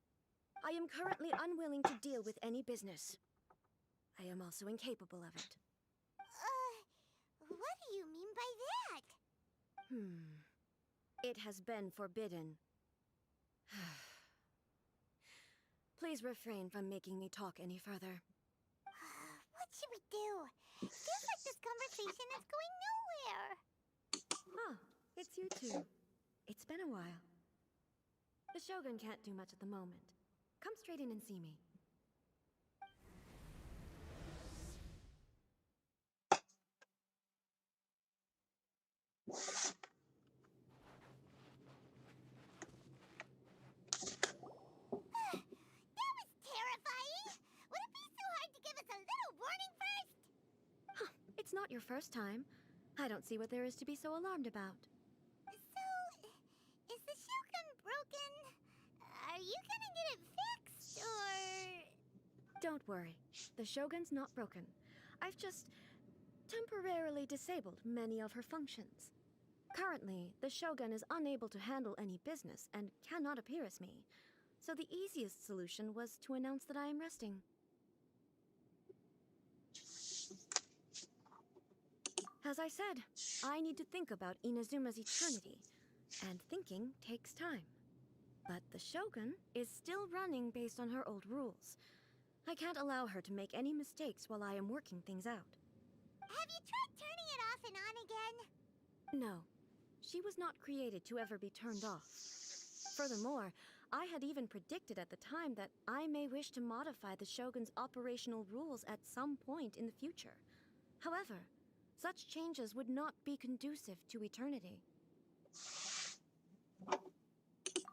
I am currently unwilling to deal with any business. I am also incapable of it. What do you mean by that? It has been forbidden. Please refrain from making me talk any further. What should we do? Feels like this conversation is going nowhere. Ah, it's you two. It's been a while. The Shogun can't do much at the moment. Come straight in and see me. That was terrifying! Would it be so hard to give us a little warning first? It's not your first time. I don't see what there is to be so alarmed about. So, is the Shogun broken? Are you gonna get it fixed, or...? Don't worry. The Shogun's not broken. I've just temporarily disabled many of her functions. Currently, the Shogun is unable to handle any business and cannot appear as me. So the easiest solution was to announce that I am resting. As I said, I need to think about Inazuma's eternity, and thinking takes time. But the Shogun is still running based on her old rules. I can't allow her to make any mistakes while I am working things out. Have you tried turning it off and on again? No, she was not created to ever be turned off. Furthermore, I had even predicted at the time that I may wish to modify the Shogun's operational rules at some point in the future. However, such changes would not be conducive to eternity.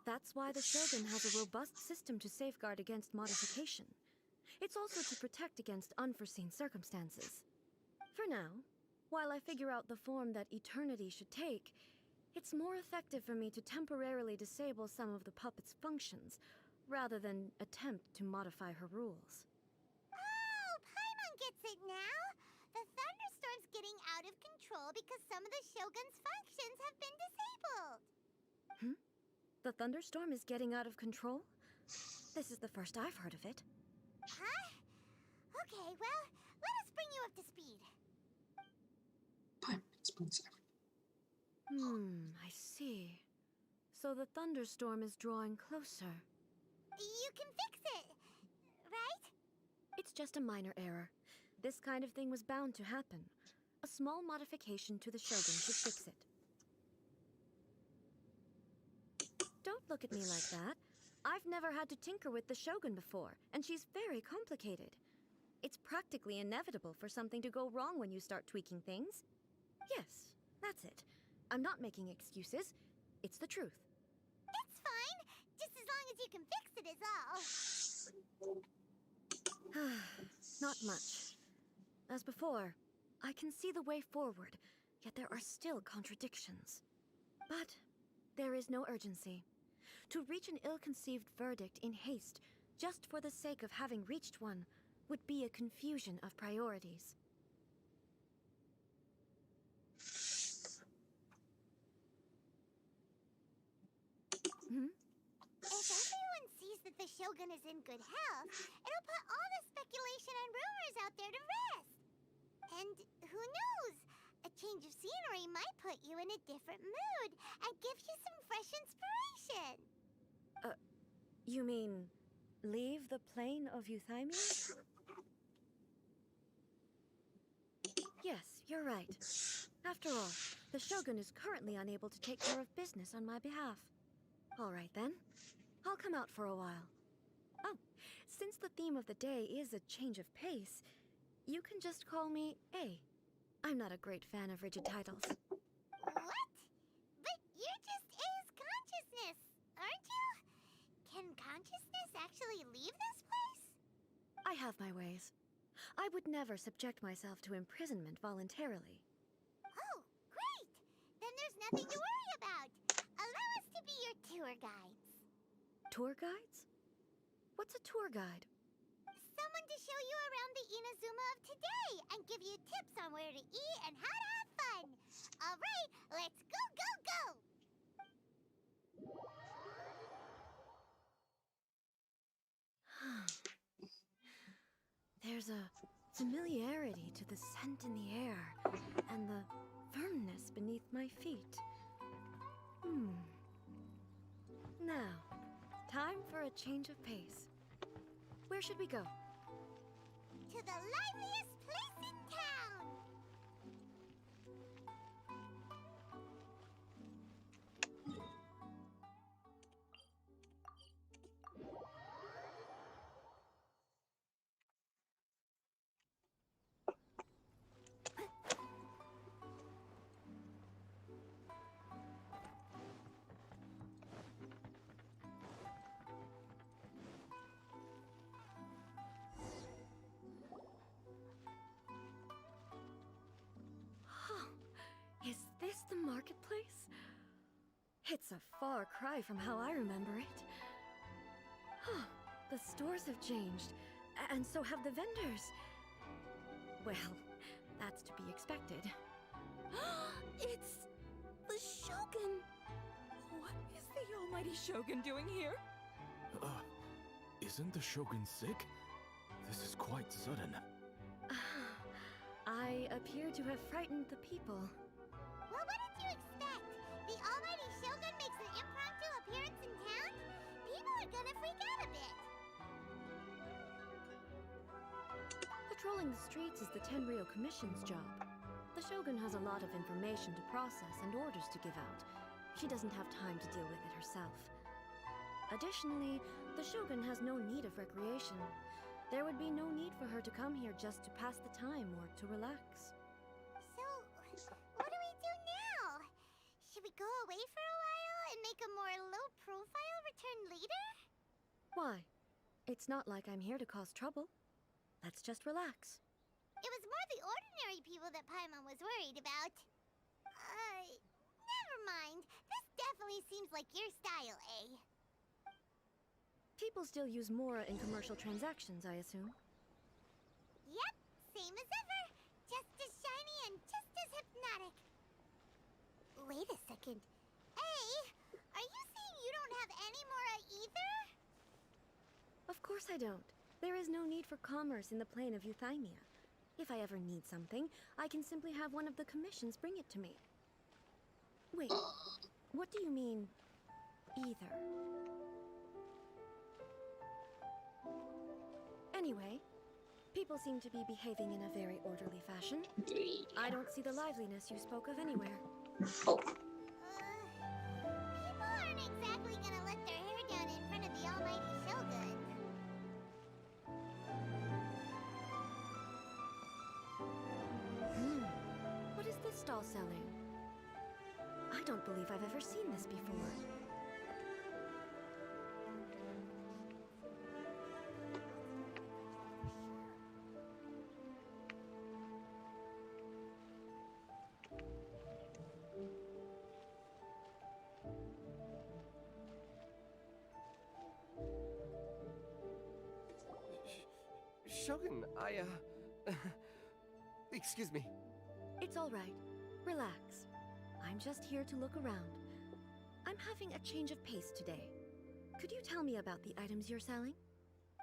That's why the Shogun has a robust system to safeguard against modification. It's also to protect against unforeseen circumstances. For now, while I figure out the form that eternity should take, it's more effective for me to temporarily disable some of the puppet's functions, rather than attempt to modify her rules. Oh, Paimon gets it now! The thunderstorm's getting out of control because some of the Shogun's functions have been disabled! The thunderstorm is getting out of control? This is the first I've heard of it. Huh? Okay, well, let us bring you up to speed. Time explains everything. I see. So the thunderstorm is drawing closer. You can fix it, right? It's just a minor error. This kind of thing was bound to happen. A small modification to the Shogun should fix it. Don't look at me like that. I've never had to tinker with the Shogun before, and she's very complicated. It's practically inevitable for something to go wrong when you start tweaking things. Yes, that's it. I'm not making excuses. It's the truth. It's fine, just as long as you can fix it is all. Not much. As before, I can see the way forward, yet there are still contradictions. But there is no urgency. To reach an ill-conceived verdict in haste, just for the sake of having reached one, would be a confusion of priorities. If everyone sees that the Shogun is in good health, it'll put all the speculation and rumors out there to rest. And who knows? A change of scenery might put you in a different mood and give you some fresh inspiration. You mean, leave the plane of Euthymia? Yes, you're right. After all, the Shogun is currently unable to take care of business on my behalf. All right then. I'll come out for a while. Oh, since the theme of the day is a change of pace, you can just call me A. I'm not a great fan of rigid titles. What? But you're just A's consciousness, aren't you? Can consciousness actually leave this place? I have my ways. I would never subject myself to imprisonment voluntarily. Oh, great! Then there's nothing to worry about. Allow us to be your tour guides. Tour guides? What's a tour guide? Someone to show you around the Inazuma of today and give you tips on where to eat and how to have fun. All right, let's go, go, go! There's a familiarity to the scent in the air and the firmness beneath my feet. Now, time for a change of pace. Where should we go? To the liveliest place in town! Is this the marketplace? It's a far cry from how I remember it. The stores have changed, and so have the vendors. Well, that's to be expected. It's the Shogun! What is the almighty Shogun doing here? Isn't the Shogun sick? This is quite sudden. I appear to have frightened the people. Well, what did you expect? The almighty Shogun makes an impromptu appearance in town? People are gonna freak out a bit. Patrolling the streets is the Tenryou Commission's job. The Shogun has a lot of information to process and orders to give out. She doesn't have time to deal with it herself. Additionally, the Shogun has no need of recreation. There would be no need for her to come here just to pass the time or to relax. So, what do we do now? Should we go away for a while and make a more low-profile return later? Why? It's not like I'm here to cause trouble. Let's just relax. It was more the ordinary people that Paimon was worried about. Never mind. This definitely seems like your style, eh? People still use Mora in commercial transactions, I assume. Yep, same as ever. Just as shiny and just as hypnotic. Wait a second. Hey, are you saying you don't have any Mora either? Of course I don't. There is no need for commerce in the plane of Euthymia. If I ever need something, I can simply have one of the commissions bring it to me. Wait, what do you mean, either? Anyway, people seem to be behaving in a very orderly fashion. I don't see the liveliness you spoke of anywhere. People aren't exactly gonna let their hair down in front of the almighty Shogun. What is this stall selling? I don't believe I've ever seen this before. Shogun, excuse me. It's all right. Relax. I'm just here to look around. I'm having a change of pace today. Could you tell me about the items you're selling?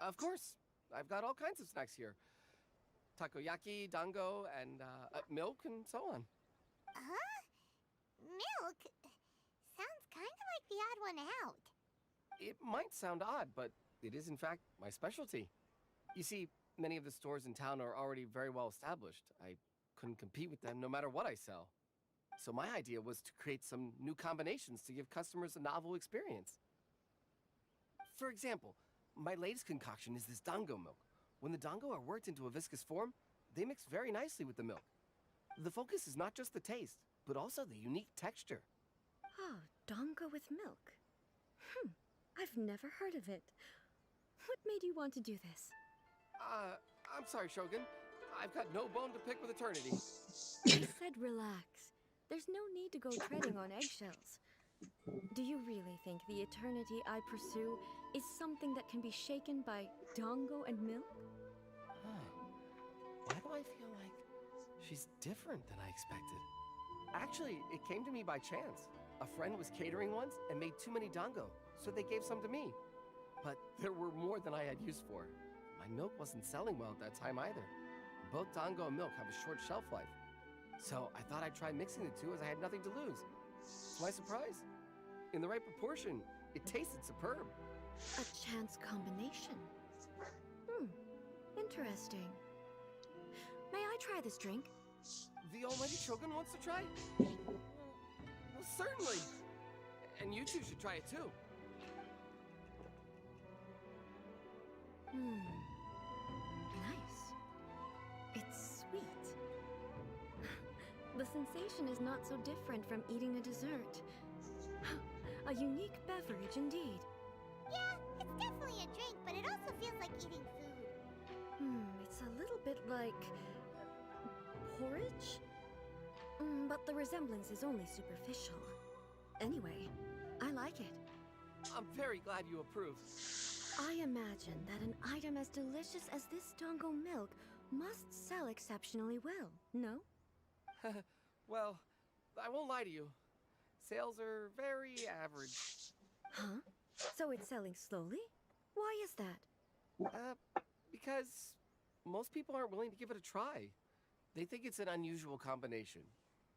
Of course. I've got all kinds of snacks here. Takoyaki, dango, and milk, and so on. Huh? Milk? Sounds kind of like the odd one out. It might sound odd, but it is in fact my specialty. You see, many of the stores in town are already very well established. I couldn't compete with them no matter what I sell. So my idea was to create some new combinations to give customers a novel experience. For example, my latest concoction is this dango milk. When the dango are worked into a viscous form, they mix very nicely with the milk. The focus is not just the taste, but also the unique texture. Oh, dango with milk. I've never heard of it. What made you want to do this? I'm sorry, Shogun. I've got no bone to pick with eternity. I said relax. There's no need to go treading on eggshells. Do you really think the eternity I pursue is something that can be shaken by dango and milk? Why do I feel like she's different than I expected? Actually, it came to me by chance. A friend was catering once and made too many dango, so they gave some to me. But there were more than I had use for. My milk wasn't selling well at that time either. Both dango and milk have a short shelf life. So I thought I'd try mixing the two as I had nothing to lose. To my surprise, in the right proportion, it tasted superb. A chance combination. Interesting. May I try this drink? The almighty Shogun wants to try? Well, certainly. And you two should try it too. Nice. It's sweet. The sensation is not so different from eating a dessert. A unique beverage indeed. Yeah, it's definitely a drink, but it also feels like eating food. It's a little bit like porridge? But the resemblance is only superficial. Anyway, I like it. I'm very glad you approve. I imagine that an item as delicious as this dango milk must sell exceptionally well, no? Well, I won't lie to you. Sales are very average. Huh? So it's selling slowly? Why is that? Because most people aren't willing to give it a try. They think it's an unusual combination.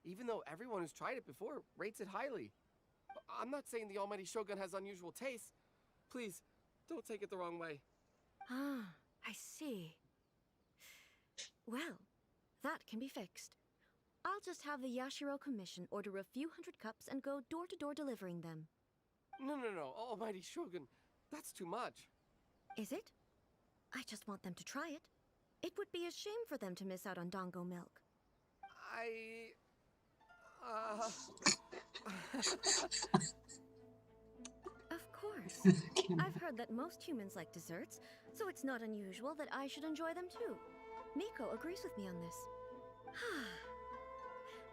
Even though everyone who's tried it before rates it highly. I'm not saying the almighty Shogun has unusual taste. Please, don't take it the wrong way. Ah, I see. Well, that can be fixed. I'll just have the Yashiro Commission order a few hundred cups and go door-to-door delivering them. No, almighty Shogun. That's too much. Is it? I just want them to try it. It would be a shame for them to miss out on dango milk. Of course. I've heard that most humans like desserts, so it's not unusual that I should enjoy them too. Miko agrees with me on this.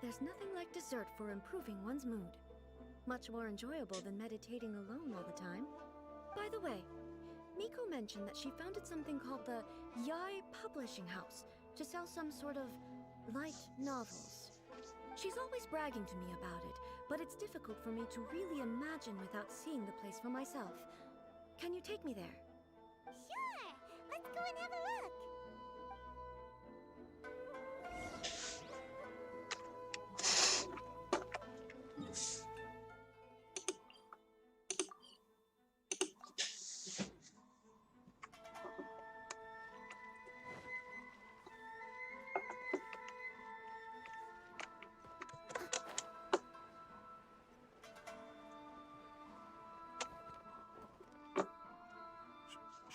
There's nothing like dessert for improving one's mood. Much more enjoyable than meditating alone all the time. By the way, Miko mentioned that she founded something called the Yai Publishing House to sell some sort of light novels. She's always bragging to me about it, but it's difficult for me to really imagine without seeing the place for myself. Can you take me there? Sure! Let's go and have a look!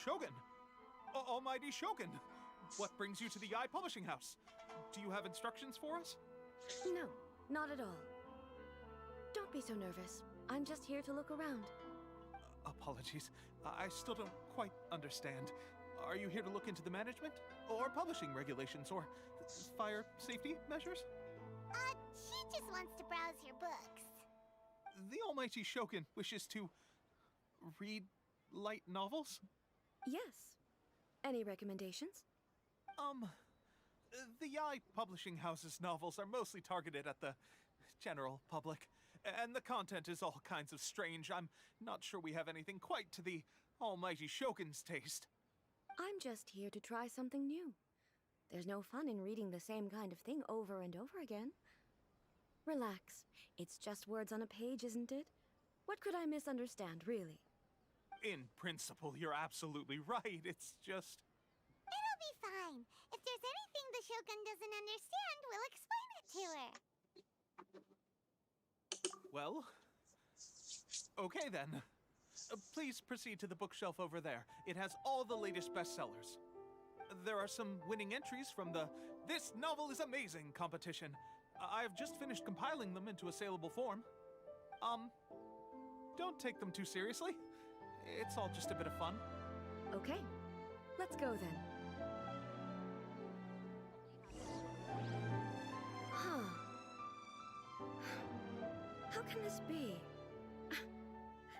Shogun! Almighty Shogun! What brings you to the Yai Publishing House? Do you have instructions for us? No, not at all. Don't be so nervous. I'm just here to look around. Apologies. I still don't quite understand. Are you here to look into the management? Or publishing regulations? Or fire safety measures? She just wants to browse your books. The Almighty Shogun wishes to read light novels? Yes. Any recommendations? The Yai publishing house's novels are mostly targeted at the general public, and the content is all kinds of strange. I'm not sure we have anything quite to the almighty Shogun's taste. I'm just here to try something new. There's no fun in reading the same kind of thing over and over again. Relax. It's just words on a page, isn't it? What could I misunderstand, really? In principle, you're absolutely right. It's just... It'll be fine. If there's anything the Shogun doesn't understand, we'll explain it to her. Well... Okay then. Please proceed to the bookshelf over there. It has all the latest bestsellers. There are some winning entries from the "This Novel is Amazing" competition. I've just finished compiling them into a saleable form. Don't take them too seriously. It's all just a bit of fun. Okay, let's go then. Huh. How can this be?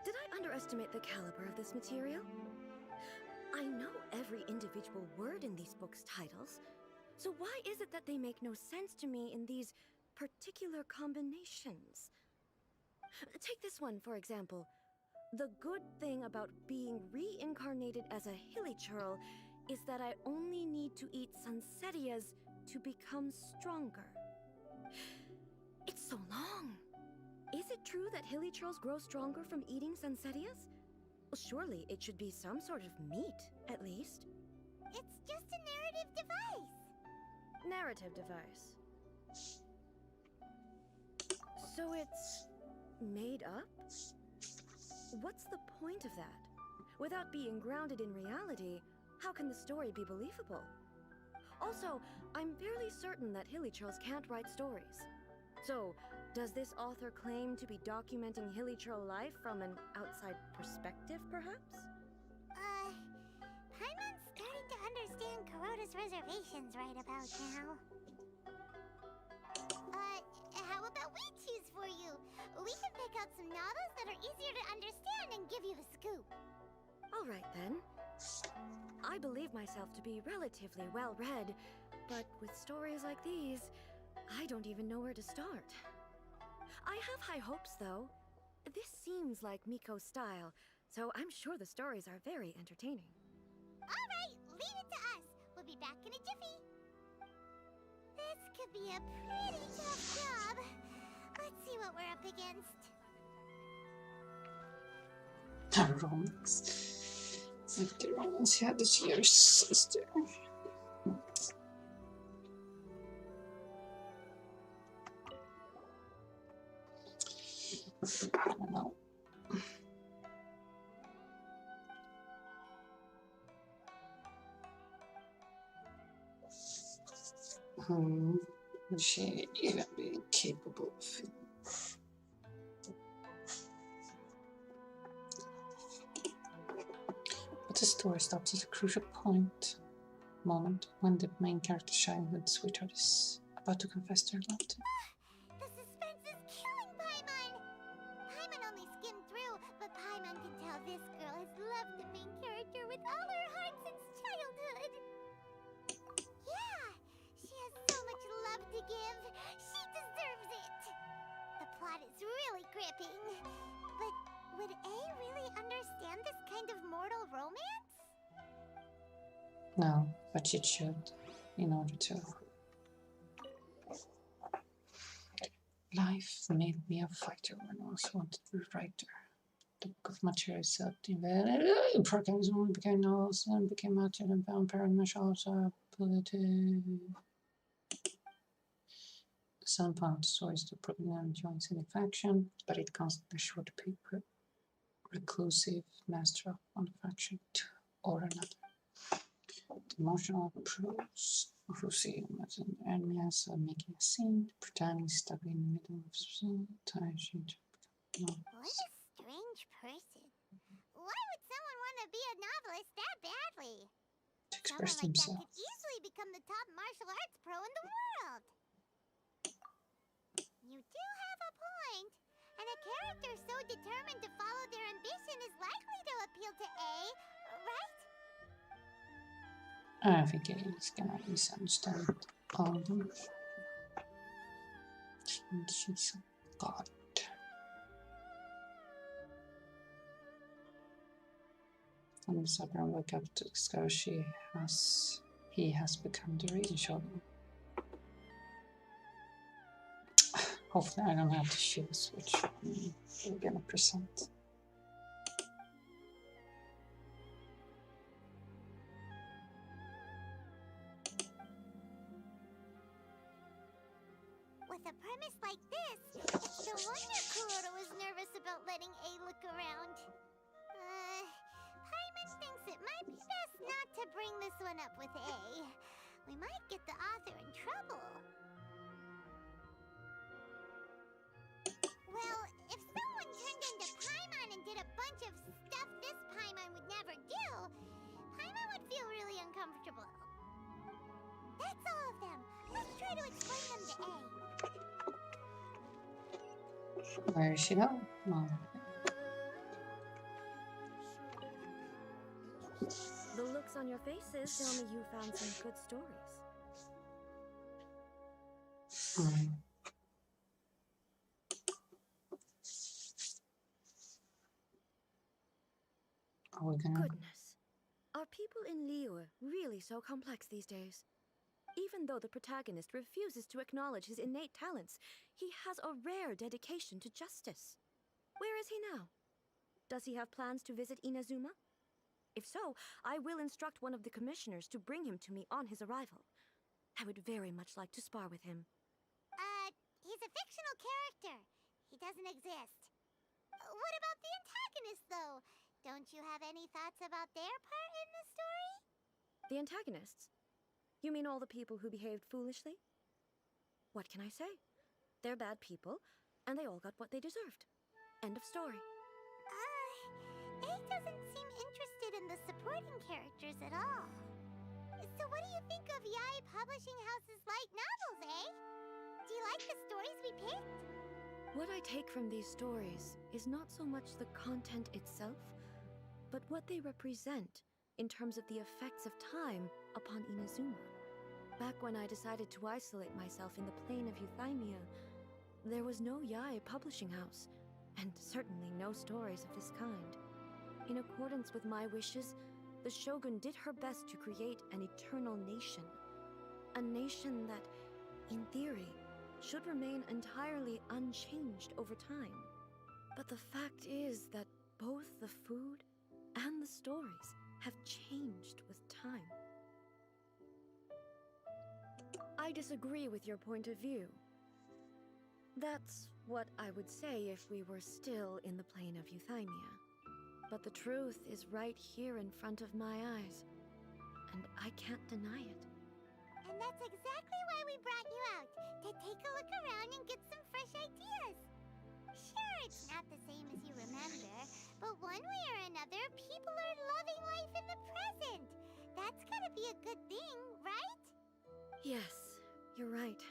Did I underestimate the caliber of this material? I know every individual word in these books' titles, so why is it that they make no sense to me in these particular combinations? Take this one, for example. The good thing about being reincarnated as a hilly churl is that I only need to eat Sansetias to become stronger. It's so long. Is it true that hilly churls grow stronger from eating Sansetias? Well, surely it should be some sort of meat, at least. It's just a narrative device. Narrative device. So it's made up? What's the point of that? Without being grounded in reality, how can the story be believable? Also, I'm fairly certain that hilly churls can't write stories. So, does this author claim to be documenting hilly churl life from an outside perspective, perhaps? Paimon's starting to understand Kuroda's reservations right about now. How about we choose for you? We can pick out some novels that are easier to understand and give you the scoop. All right, then. I believe myself to be relatively well-read, but with stories like these, I don't even know where to start. I have high hopes, though. This seems like Miko's style, so I'm sure the stories are very entertaining. All right, leave it to us. We'll be back in a jiffy. This could be a pretty tough job. Let's see what we're up against. Romance. Like the romance you had with your sister. I don't know. Would she even be capable of it? But the story stops at a crucial moment when the main character's childhood sweetheart is about to confess their love to him. The suspense is killing Paimon! Paimon only skimmed through, but Paimon can tell this girl has loved the main character with all her heart since childhood. Yeah, she has so much love to give. She deserves it. The plot is really gripping. But would A really understand this kind of mortal romance? No, but it should, in order to. Life made me a fighter when I was wanted to be a writer. The book of material set in the programs only became novels and became out and vampire and also ability. The sun part of the story is the problem joins any faction, but it constantly short to paper. Reclusive master of one faction or another. The emotional approach of Lucy as an enemy as making a scene. The protagonist stuck in the middle of some time she What a strange person. Why would someone want to be a novelist that badly? to express Someone like that themselves. could easily become the top martial arts pro in the world. You do have a point. And a character so determined to follow their ambition is likely to appeal to A, right? I think he's gonna misunderstand all of them. She's a god. And Sabran wake up to discover he has become the real shogun. Hopefully I don't have to choose which one we're gonna present. With a premise like this, it's no wonder Kuroda was nervous about letting A look around. Paimon thinks it might be best not to bring this one up with A. We might get the author in trouble. Well, if someone turned into Paimon and did a bunch of stuff this Paimon would never do, Paimon would feel really uncomfortable. That's all of them. Let's try to explain them to A. Where is she now? Well, The looks on your faces tell me you found some good stories. are we gonna? Goodness. Are people in Liyue really so complex these days? Even though the protagonist refuses to acknowledge his innate talents, he has a rare dedication to justice. Where is he now? Does he have plans to visit Inazuma? If so, I will instruct one of the commissioners to bring him to me on his arrival. I would very much like to spar with him. He's a fictional character. He doesn't exist. What about the antagonist, though? Don't you have any thoughts about their part in the story? The antagonists? You mean all the people who behaved foolishly? What can I say? They're bad people, and they all got what they deserved. End of story. A doesn't seem interested in the supporting characters at all. So what do you think of Yae Publishing House's light novels, eh? Do you like the stories we picked? What I take from these stories is not so much the content itself, but what they represent in terms of the effects of time upon Inazuma. Back when I decided to isolate myself in the plane of Euthymia, there was no Yae Publishing House, and certainly no stories of this kind. In accordance with my wishes, the Shogun did her best to create an eternal nation. A nation that, in theory, should remain entirely unchanged over time. But the fact is that both the food and the stories have changed with time. I disagree with your point of view. That's what I would say if we were still in the plane of Euthymia. But the truth is right here in front of my eyes, and I can't deny it. And that's exactly why we brought you out, to take a look around and get some fresh ideas. Sure, it's not the same as you remember, but one way or another, people are loving life in the present. That's gotta be a good thing, right? Yes, you're right.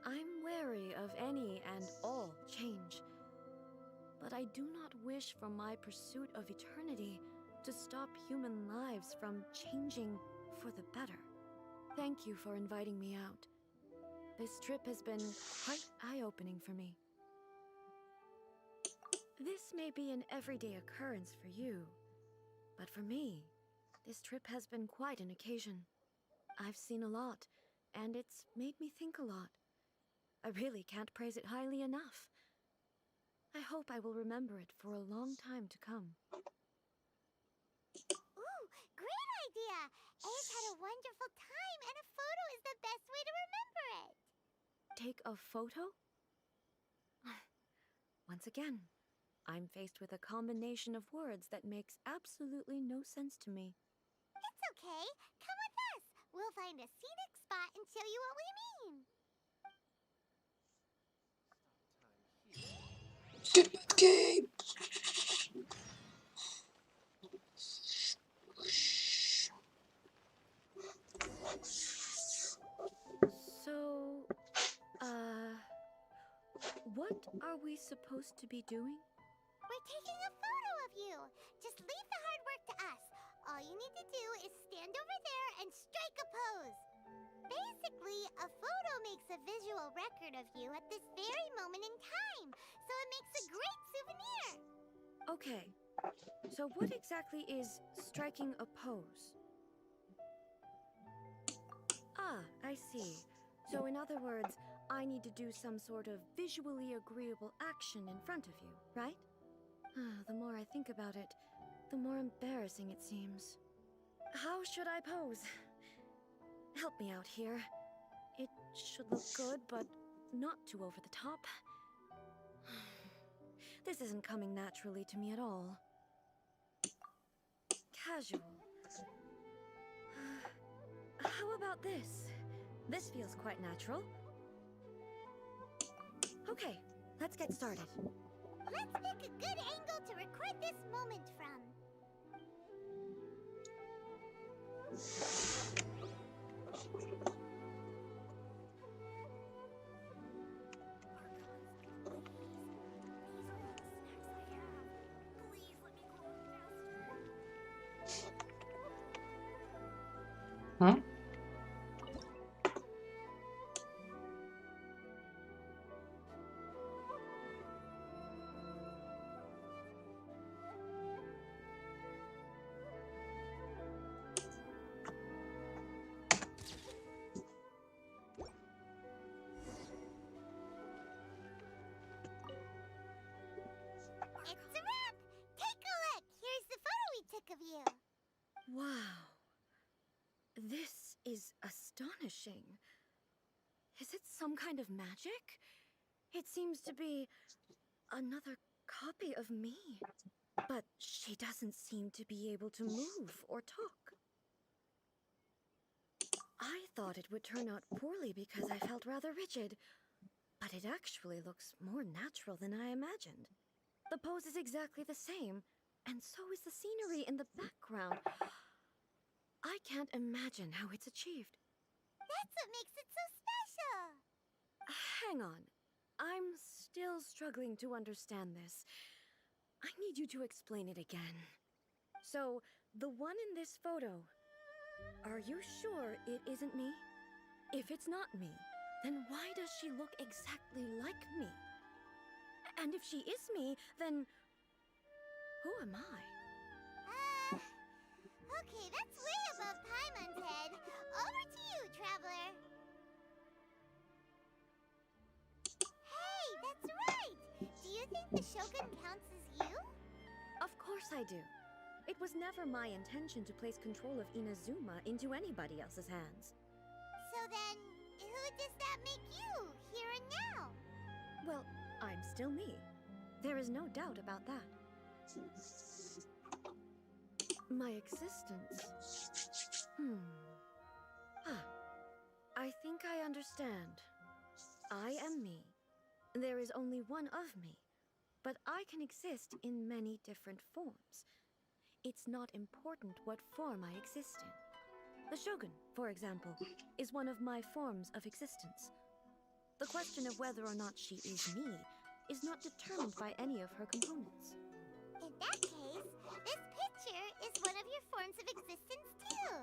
I'm wary of any and all change. But I do not wish for my pursuit of eternity to stop human lives from changing for the better. Thank you for inviting me out. This trip has been quite eye-opening for me. This may be an everyday occurrence for you, but for me, this trip has been quite an occasion. I've seen a lot, and it's made me think a lot. I really can't praise it highly enough. I hope I will remember it for a long time to come. Ooh, great idea! A's had a wonderful time, and a photo is the best way to remember it. Take a photo? Once again, I'm faced with a combination of words that makes absolutely no sense to me. It's okay. Come with us. We'll find a scenic spot and show you what we mean. Stupid game. So, what are we supposed to be doing? We're taking a photo of you. Just leave the hard work to us. All you need to do is stand over there and strike a pose. Basically, a photo makes a visual record of you at this very moment in time, so it makes a great souvenir. Okay, so what exactly is striking a pose? Ah, I see. So in other words, I need to do some sort of visually agreeable action in front of you, right? The more I think about it, the more embarrassing it seems. How should I pose? Help me out here. It should look good, but not too over the top. This isn't coming naturally to me at all. Casual. How about this? This feels quite natural. Okay, let's get started. Let's pick a good angle to record this moment from. Huh? It's a wrap! Take a look! Here's the photo we took of you. Wow. This is astonishing. Is it some kind of magic? It seems to be another copy of me. But she doesn't seem to be able to move or talk. I thought it would turn out poorly because I felt rather rigid, but it actually looks more natural than I imagined. The pose is exactly the same, and so is the scenery in the background. I can't imagine how it's achieved. That's what makes it so special. Hang on. I'm still struggling to understand this. I need you to explain it again. So, the one in this photo, are you sure it isn't me? If it's not me, then why does she look exactly like me? And if she is me, then who am I? Okay, that's way above Paimon's head. Over to you, Traveler. Hey, that's right! Do you think the Shogun counts as you? Of course I do. It was never my intention to place control of Inazuma into anybody else's hands. So then, who does that make you, here and now? Well, I'm still me. There is no doubt about that. My existence. I think I understand. I am me. There is only one of me, but I can exist in many different forms. It's not important what form I exist in. The Shogun, for example, is one of my forms of existence. The question of whether or not she is me is not determined by any of her components. In that case, this picture is one of your forms of existence too.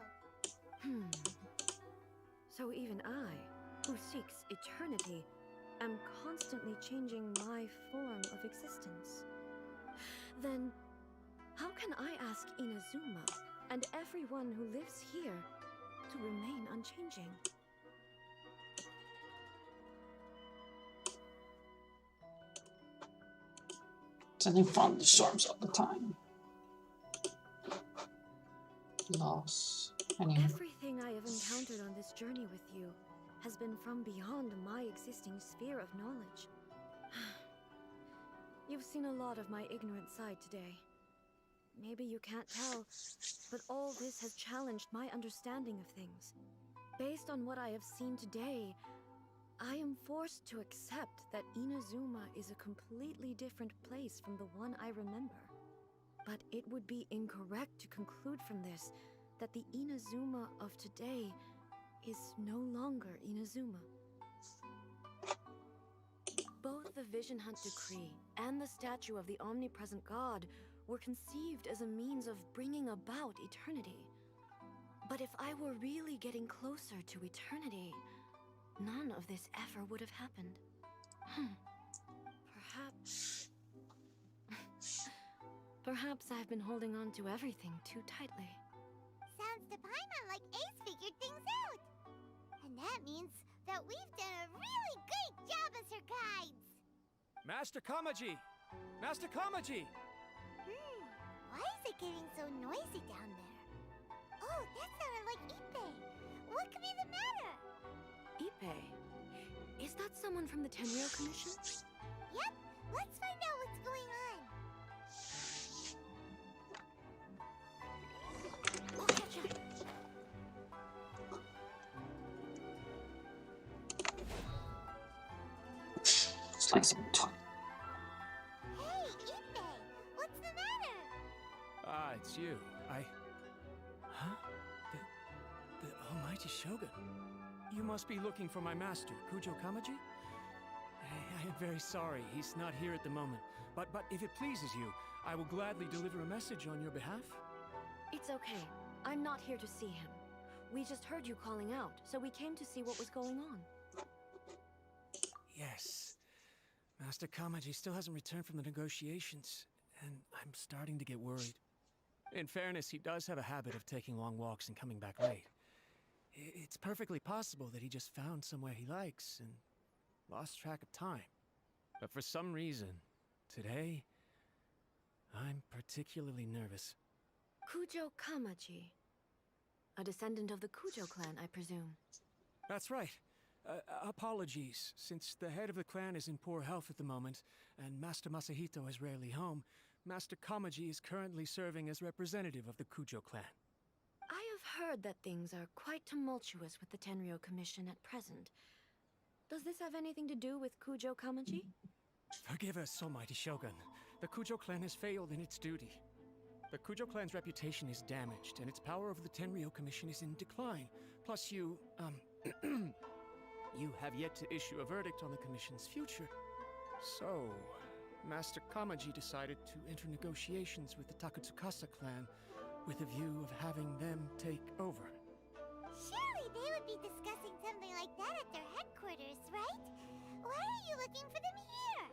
So even I, who seeks eternity, am constantly changing my form of existence. Then, how can I ask Inazuma and everyone who lives here to remain unchanging? Sending thunderstorms all the time. Loss. Everything I have encountered on this journey with you has been from beyond my existing sphere of knowledge. You've seen a lot of my ignorant side today. Maybe you can't tell, but all this has challenged my understanding of things. Based on what I have seen today, I am forced to accept that Inazuma is a completely different place from the one I remember. But it would be incorrect to conclude from this that the Inazuma of today is no longer Inazuma. Both the Vision Hunt Decree and the statue of the omnipresent god were conceived as a means of bringing about eternity. But if I were really getting closer to eternity, none of this ever would have happened. Perhaps... Perhaps I've been holding on to everything too tightly. Sounds to Paimon like Ace figured things out. And that means that we've done a really great job as her guides. Master Kamaji! Master Kamaji! Why is it getting so noisy down there? Oh, that sounded like Ippei. What could be the matter? Ippei? Is that someone from the Tenryou Commission? Yep, let's find out what's going on. We'll catch up. It's like some talk. Hey, Ippei, what's the matter? Ah, it's you. Huh? The Almighty Shogun. You must be looking for my master, Kujo Kamaji? I am very sorry, he's not here at the moment. But if it pleases you, I will gladly deliver a message on your behalf. It's okay. I'm not here to see him. We just heard you calling out, so we came to see what was going on. Yes. Master Kamaji still hasn't returned from the negotiations, and I'm starting to get worried. In fairness, he does have a habit of taking long walks and coming back late. It's perfectly possible that he just found somewhere he likes and lost track of time. But for some reason, today, I'm particularly nervous. Kujo Kamaji. A descendant of the Kujo clan, I presume. That's right. Apologies, since the head of the clan is in poor health at the moment, and Master Masahito is rarely home, Master Kamaji is currently serving as representative of the Kujo clan. I have heard that things are quite tumultuous with the Tenryou Commission at present. Does this have anything to do with Kujo Kamaji? Forgive us, Almighty Shogun. The Kujo clan has failed in its duty. The Kujo clan's reputation is damaged, and its power over the Tenryou Commission is in decline. Plus you have yet to issue a verdict on the Commission's future. So, Master Kamaji decided to enter negotiations with the Takatsukasa clan with a view of having them take over. Surely they would be discussing something like that at their headquarters, right? Why are you looking for them here?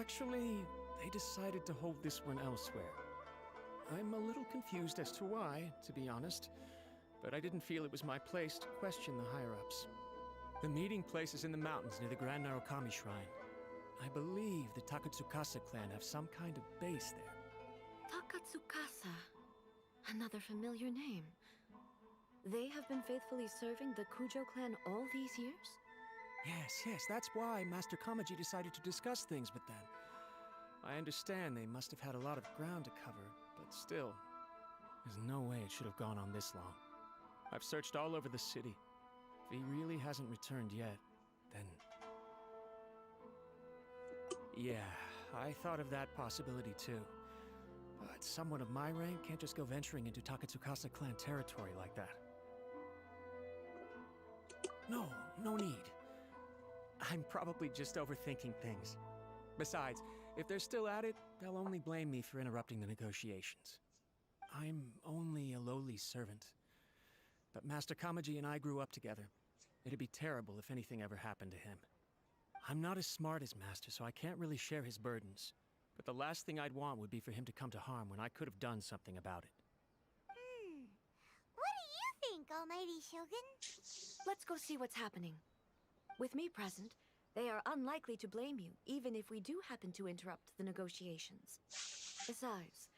Actually, they decided to hold this one elsewhere. I'm a little confused as to why, to be honest, but I didn't feel it was my place to question the higher-ups. The meeting place is in the mountains near the Grand Narukami Shrine. I believe the Takatsukasa clan have some kind of base there. Takatsukasa. Another familiar name. They have been faithfully serving the Kujo clan all these years? Yes, that's why Master Kamaji decided to discuss things with them. I understand they must have had a lot of ground to cover, but still, there's no way it should have gone on this long. I've searched all over the city. If he really hasn't returned yet, then... Yeah, I thought of that possibility too. But someone of my rank can't just go venturing into Takatsukasa clan territory like that. No need. I'm probably just overthinking things. Besides, if they're still at it, they'll only blame me for interrupting the negotiations. I'm only a lowly servant. But Master Kamaji and I grew up together. It'd be terrible if anything ever happened to him. I'm not as smart as Master, so I can't really share his burdens. But the last thing I'd want would be for him to come to harm when I could have done something about it. What do you think, Almighty Shogun? Let's go see what's happening. With me present, they are unlikely to blame you, even if we do happen to interrupt the negotiations. Besides,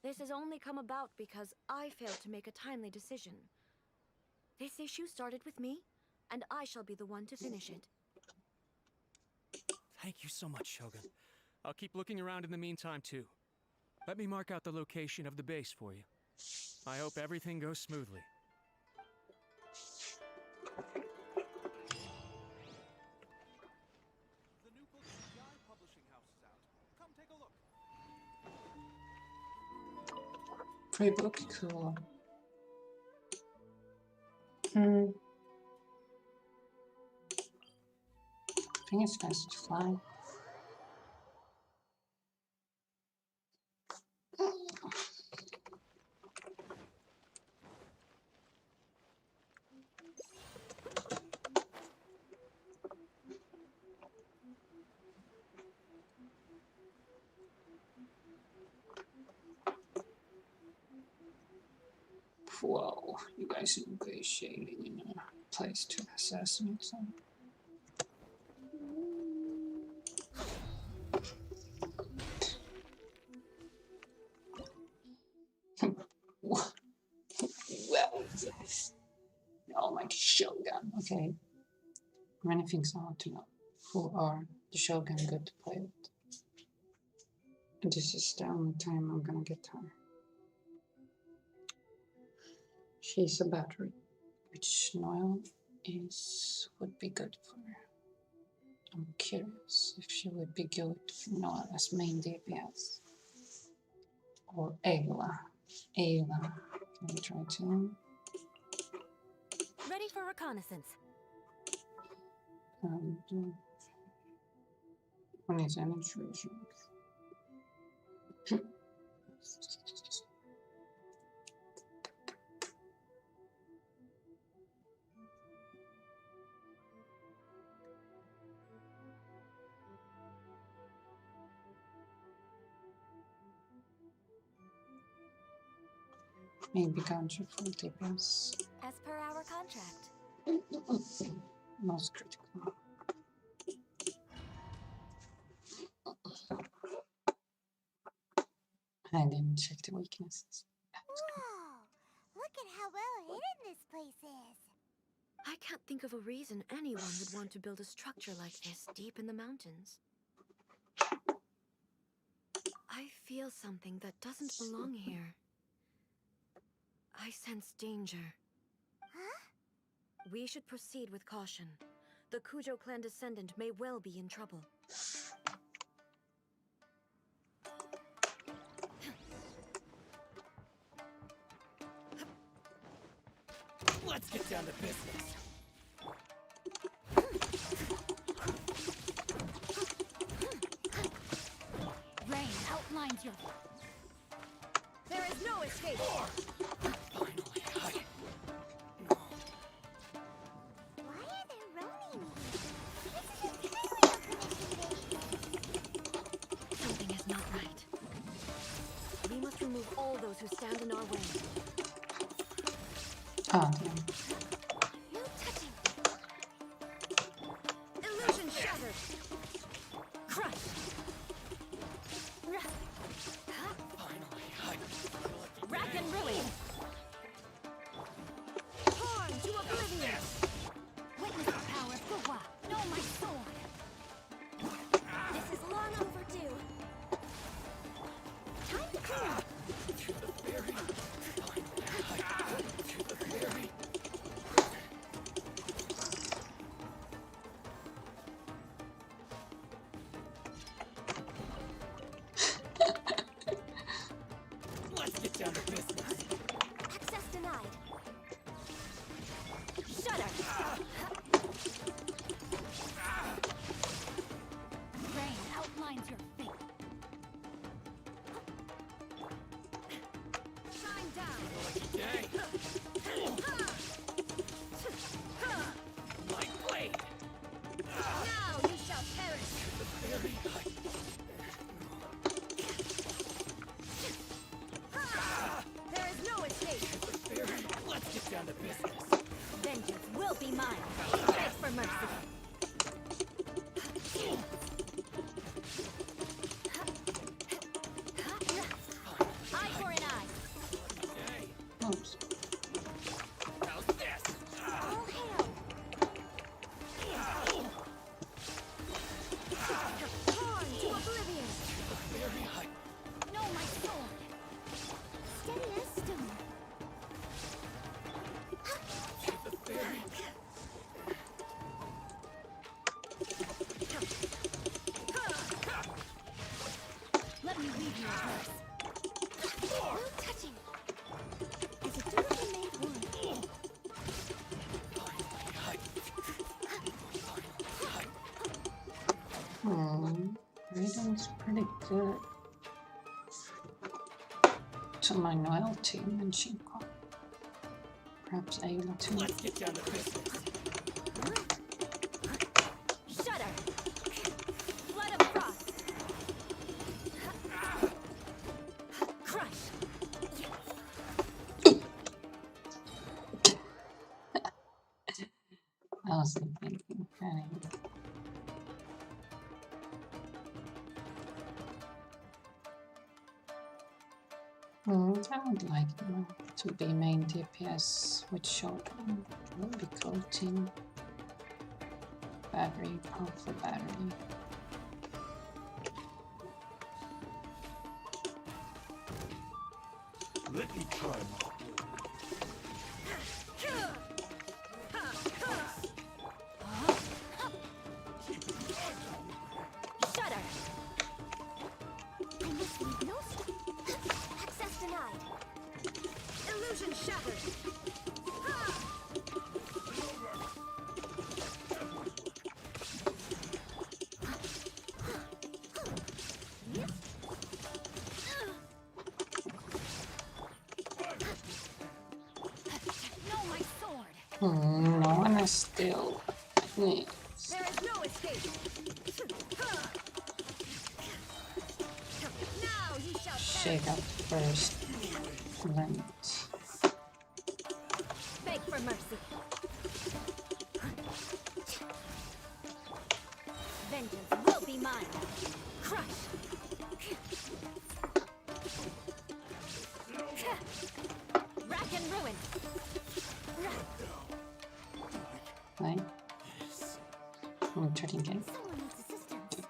this has only come about because I failed to make a timely decision. This issue started with me, and I shall be the one to finish it. Thank you so much, Shogun. I'll keep looking around in the meantime, too. Let me mark out the location of the base for you. I hope everything goes smoothly. The new book CGI publishing house is out. Come take a look. Free book, cool. I think it's nice to fly. Whoa, you guys are negotiating in a place to assassinate someone. Well, yes. Oh my Shogun. Okay. Many things I want to know. Who are the Shogun good to play with? This is the only time I'm gonna get her. She's a battery, which Noel would be good for her. I'm curious if she would be good for Noel as main DPS. Or Ayla. Ayla. Can we try to? Ready for reconnaissance. When is energy regime? Maybe Genshin for DPS. As per our contract. Most critical. I didn't check the weaknesses. Whoa! Look at how well hidden this place is. I can't think of a reason anyone would want to build a structure like this deep in the mountains. I feel something that doesn't belong here. I sense danger. Huh? We should proceed with caution. The Kujo clan descendant may well be in trouble. Let's get down to business. Rain outlines your... There is no escape! Finally, Why are there Ronin here? This is entirely a commission base. Something is not right. We must remove all those who stand in our way. Ah, damn. No touching. Illusion shattered! Crush! Rack and ruin! Torn to oblivion! Witness the power of Fuwa. Know my sword. This is long overdue. Time to clean up. let's get down to business. Access denied. Shudder! Rain outlines your fate. Shine down! Yay! Light blade! Now you shall perish! There is no escape! Let's get down to business. Vengeance will be mine! Beg for mercy! Eye for an eye! Oops. How's this? All hail. Torn to oblivion! Know my sword. Steady as stone. Let me lead you a verse. No touching. As a dutiful maid would. Raiden's pretty good to my Noel team and Shinko. Perhaps Ayla too. Let's get down to business. Shudder! Blood of frost! Crush! Constantly thinking, okay. I would like to be main DPS with Shogun. It would be cool team. Battery, powerful battery. Let me try my Shudder! I must leave no access denied. Illusion shattered! No, my sword! No one is still. There is no escape! Now ye shall Shake up first. Limit. beg for mercy. Vengeance will be mine! Crush! Rack and ruin! Right? Trading game. Someone needs assistance.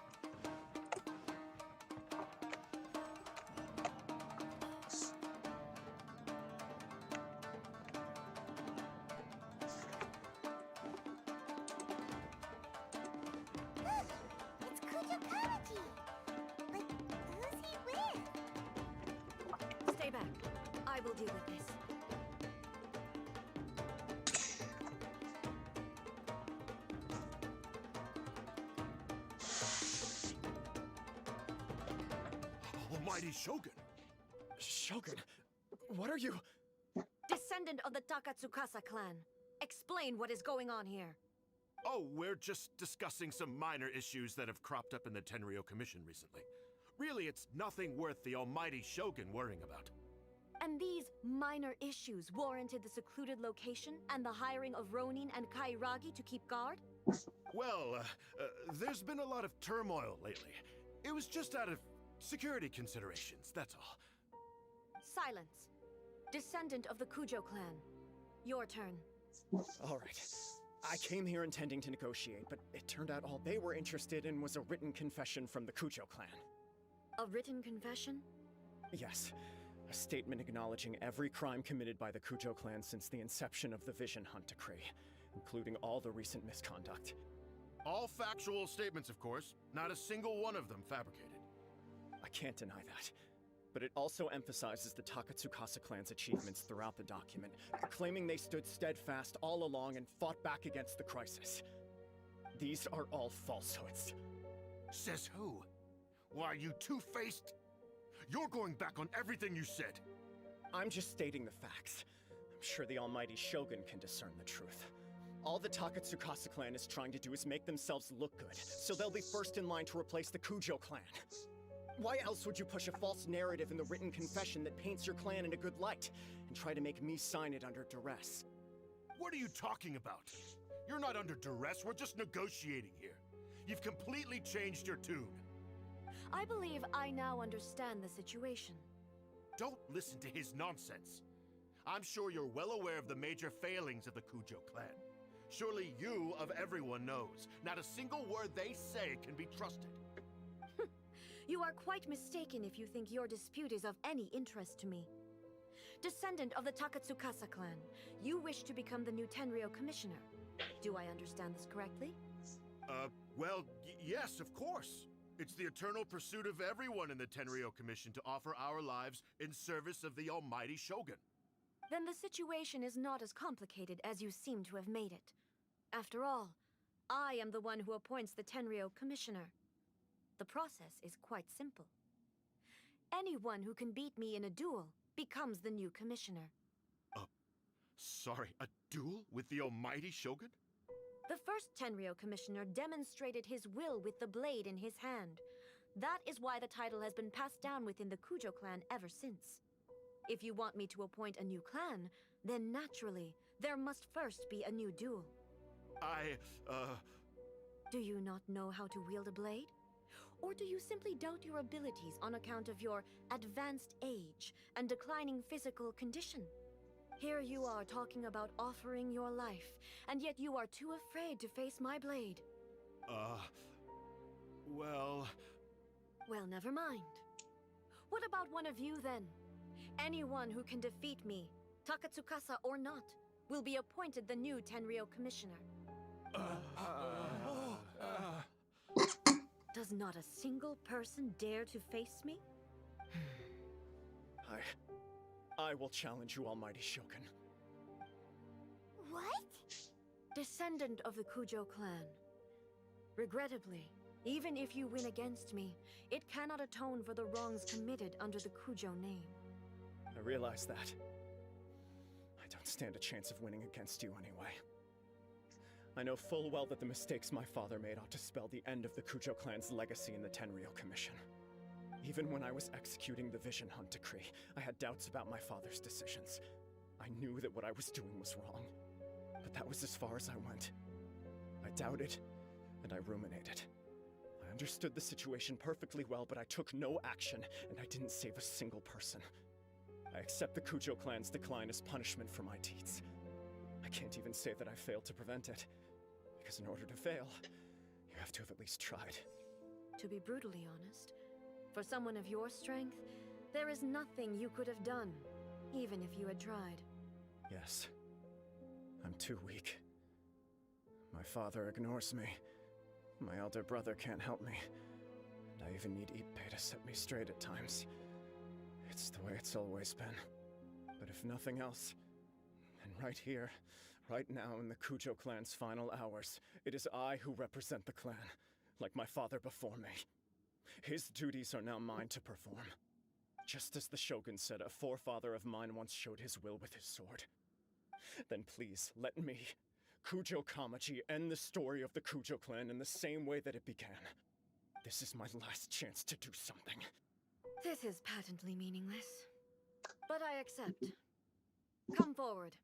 It's Kujokawaji! But who's he with? Stay back. I will deal with this. Almighty Shogun! Shogun, what are you? Descendant of the Takatsukasa clan. Explain what is going on here. Oh, we're just discussing some minor issues that have cropped up in the Tenryo Commission recently. Really, it's nothing worth the almighty Shogun worrying about. And these minor issues warranted the secluded location and the hiring of Ronin and Kairagi to keep guard? Well, there's been a lot of turmoil lately. It was just out of security considerations, that's all. Silence. Descendant of the Kujo clan. Your turn. All right. I came here intending to negotiate, but it turned out all they were interested in was a written confession from the Kujo clan. A written confession? Yes. A statement acknowledging every crime committed by the Kujo clan since the inception of the Vision Hunt Decree, including all the recent misconduct. All factual statements, of course. Not a single one of them fabricated. I can't deny that. But it also emphasizes the Takatsukasa clan's achievements throughout the document, claiming they stood steadfast all along and fought back against the crisis. These are all falsehoods. Says who? Why, you two-faced... You're going back on everything you said. I'm just stating the facts. I'm sure the almighty Shogun can discern the truth. All the Takatsukasa clan is trying to do is make themselves look good, so they'll be first in line to replace the Kujo clan. Why else would you push a false narrative in the written confession that paints your clan in a good light, and try to make me sign it under duress? What are you talking about? You're not under duress, we're just negotiating here. You've completely changed your tune. I believe I now understand the situation. Don't listen to his nonsense. I'm sure you're well aware of the major failings of the Kujo clan. Surely you, of everyone, knows. Not a single word they say can be trusted. You are quite mistaken if you think your dispute is of any interest to me. Descendant of the Takatsukasa clan, you wish to become the new Tenryo commissioner. Do I understand this correctly? Well, yes, of course. It's the eternal pursuit of everyone in the Tenryo Commission to offer our lives in service of the almighty Shogun. Then the situation is not as complicated as you seem to have made it. After all, I am the one who appoints the Tenryo commissioner. The process is quite simple. Anyone who can beat me in a duel becomes the new commissioner. Sorry, a duel with the almighty Shogun? The first Tenryo commissioner demonstrated his will with the blade in his hand. That is why the title has been passed down within the Kujo clan ever since. If you want me to appoint a new clan, then naturally, there must first be a new duel. Do you not know how to wield a blade? Or do you simply doubt your abilities on account of your advanced age and declining physical condition? Here you are talking about offering your life, and yet you are too afraid to face my blade. Well... Well, never mind. What about one of you, then? Anyone who can defeat me, Takatsukasa or not, will be appointed the new Tenryou Commissioner. Does not a single person dare to face me? I will challenge you, Almighty Shogun. What? Descendant of the Kujo clan. Regrettably, even if you win against me, it cannot atone for the wrongs committed under the Kujo name. I realize that. I don't stand a chance of winning against you anyway. I know full well that the mistakes my father made ought to spell the end of the Kujo clan's legacy in the Tenryou Commission. Even when I was executing the Vision Hunt decree, I had doubts about my father's decisions. I knew that what I was doing was wrong, but that was as far as I went. I doubted, and I ruminated. I understood the situation perfectly well, but I took no action, and I didn't save a single person. I accept the Kujo clan's decline as punishment for my deeds. I can't even say that I failed to prevent it, because in order to fail, you have to have at least tried. To be brutally honest, for someone of your strength, there is nothing you could have done, even if you had tried. Yes. I'm too weak. My father ignores me. My elder brother can't help me. And I even need Ippei to set me straight at times. It's the way it's always been. But if nothing else, then right here, right now in the Kujo clan's final hours, it is I who represent the clan, like my father before me. His duties are now mine to perform. Just as the Shogun said, a forefather of mine once showed his will with his sword. Then please, let me, Kujo Kamaji, end the story of the Kujo clan in the same way that it began. This is my last chance to do something. This is patently meaningless. But I accept. Come forward.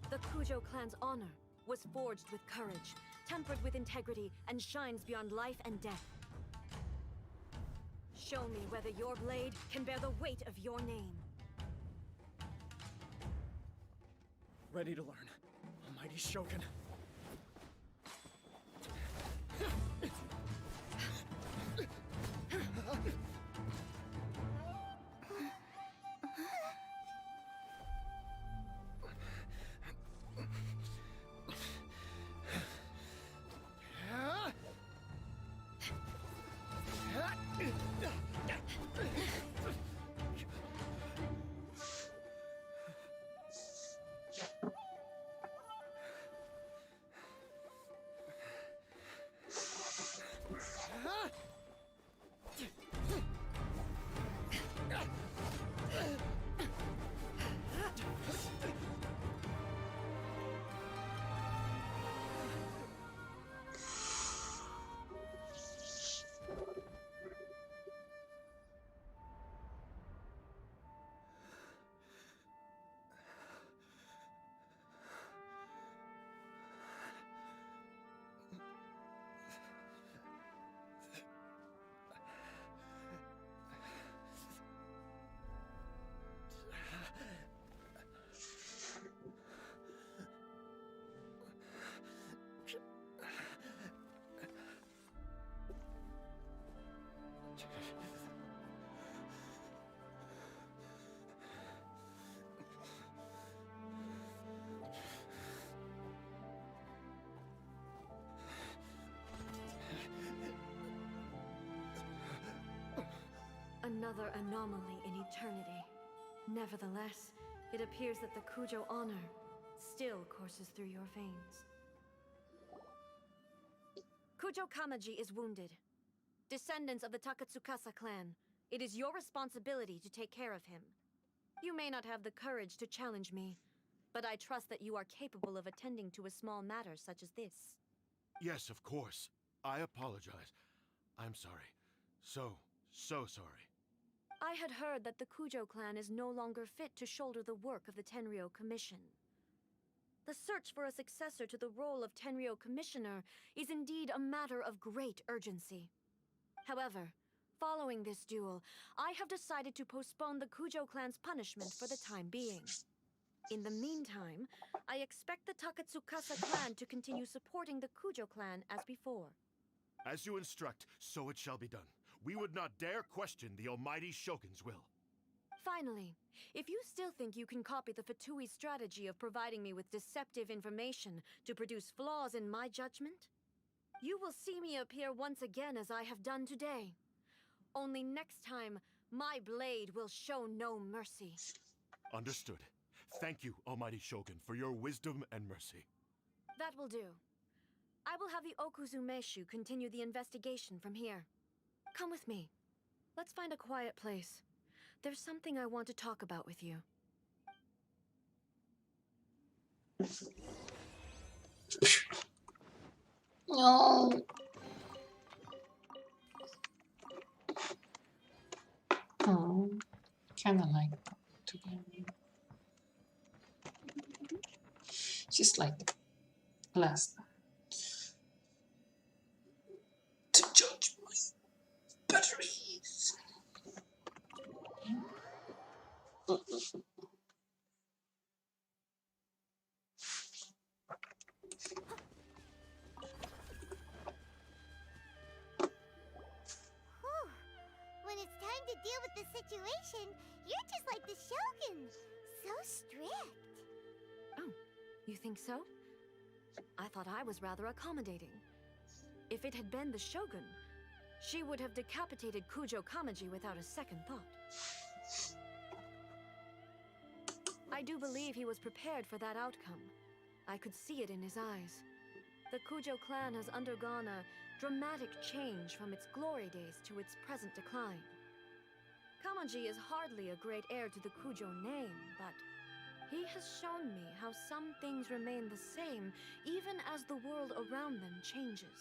The Kujo clan's honor was forged with courage, tempered with integrity, and shines beyond life and death. Show me whether your blade can bear the weight of your name. Ready to learn, Almighty Shogun. Another anomaly in eternity. Nevertheless, it appears that the Kujo honor still courses through your veins. Kujo Kamaji is wounded. Descendants of the Takatsukasa clan, it is your responsibility to take care of him. You may not have the courage to challenge me, but I trust that you are capable of attending to a small matter such as this. Yes, of course. I apologize. I'm sorry. So sorry. I had heard that the Kujo clan is no longer fit to shoulder the work of the Tenryo Commission. The search for a successor to the role of Tenryo Commissioner is indeed a matter of great urgency. However, following this duel, I have decided to postpone the Kujo clan's punishment for the time being. In the meantime, I expect the Takatsukasa clan to continue supporting the Kujo clan as before. As you instruct, so it shall be done. We would not dare question the almighty Shogun's will. Finally, if you still think you can copy the Fatui strategy of providing me with deceptive information to produce flaws in my judgment, you will see me appear once again as I have done today. Only next time, my blade will show no mercy. Understood. Thank you, almighty Shogun, for your wisdom and mercy. That will do. I will have the Okuzumeshu continue the investigation from here. Come with me. Let's find a quiet place. There's something I want to talk about with you. No. Oh, kind of like together. Just like the last time. To judge my batteries. Whew. When it's time to deal with the situation, you're just like the Shogun. So strict. Oh, you think so? I thought I was rather accommodating. If it had been the Shogun, she would have decapitated Kujo Kamaji without a second thought. I do believe he was prepared for that outcome. I could see it in his eyes. The Kujo clan has undergone a dramatic change from its glory days to its present decline. Kamaji is hardly a great heir to the Kujo name, but he has shown me how some things remain the same even as the world around them changes.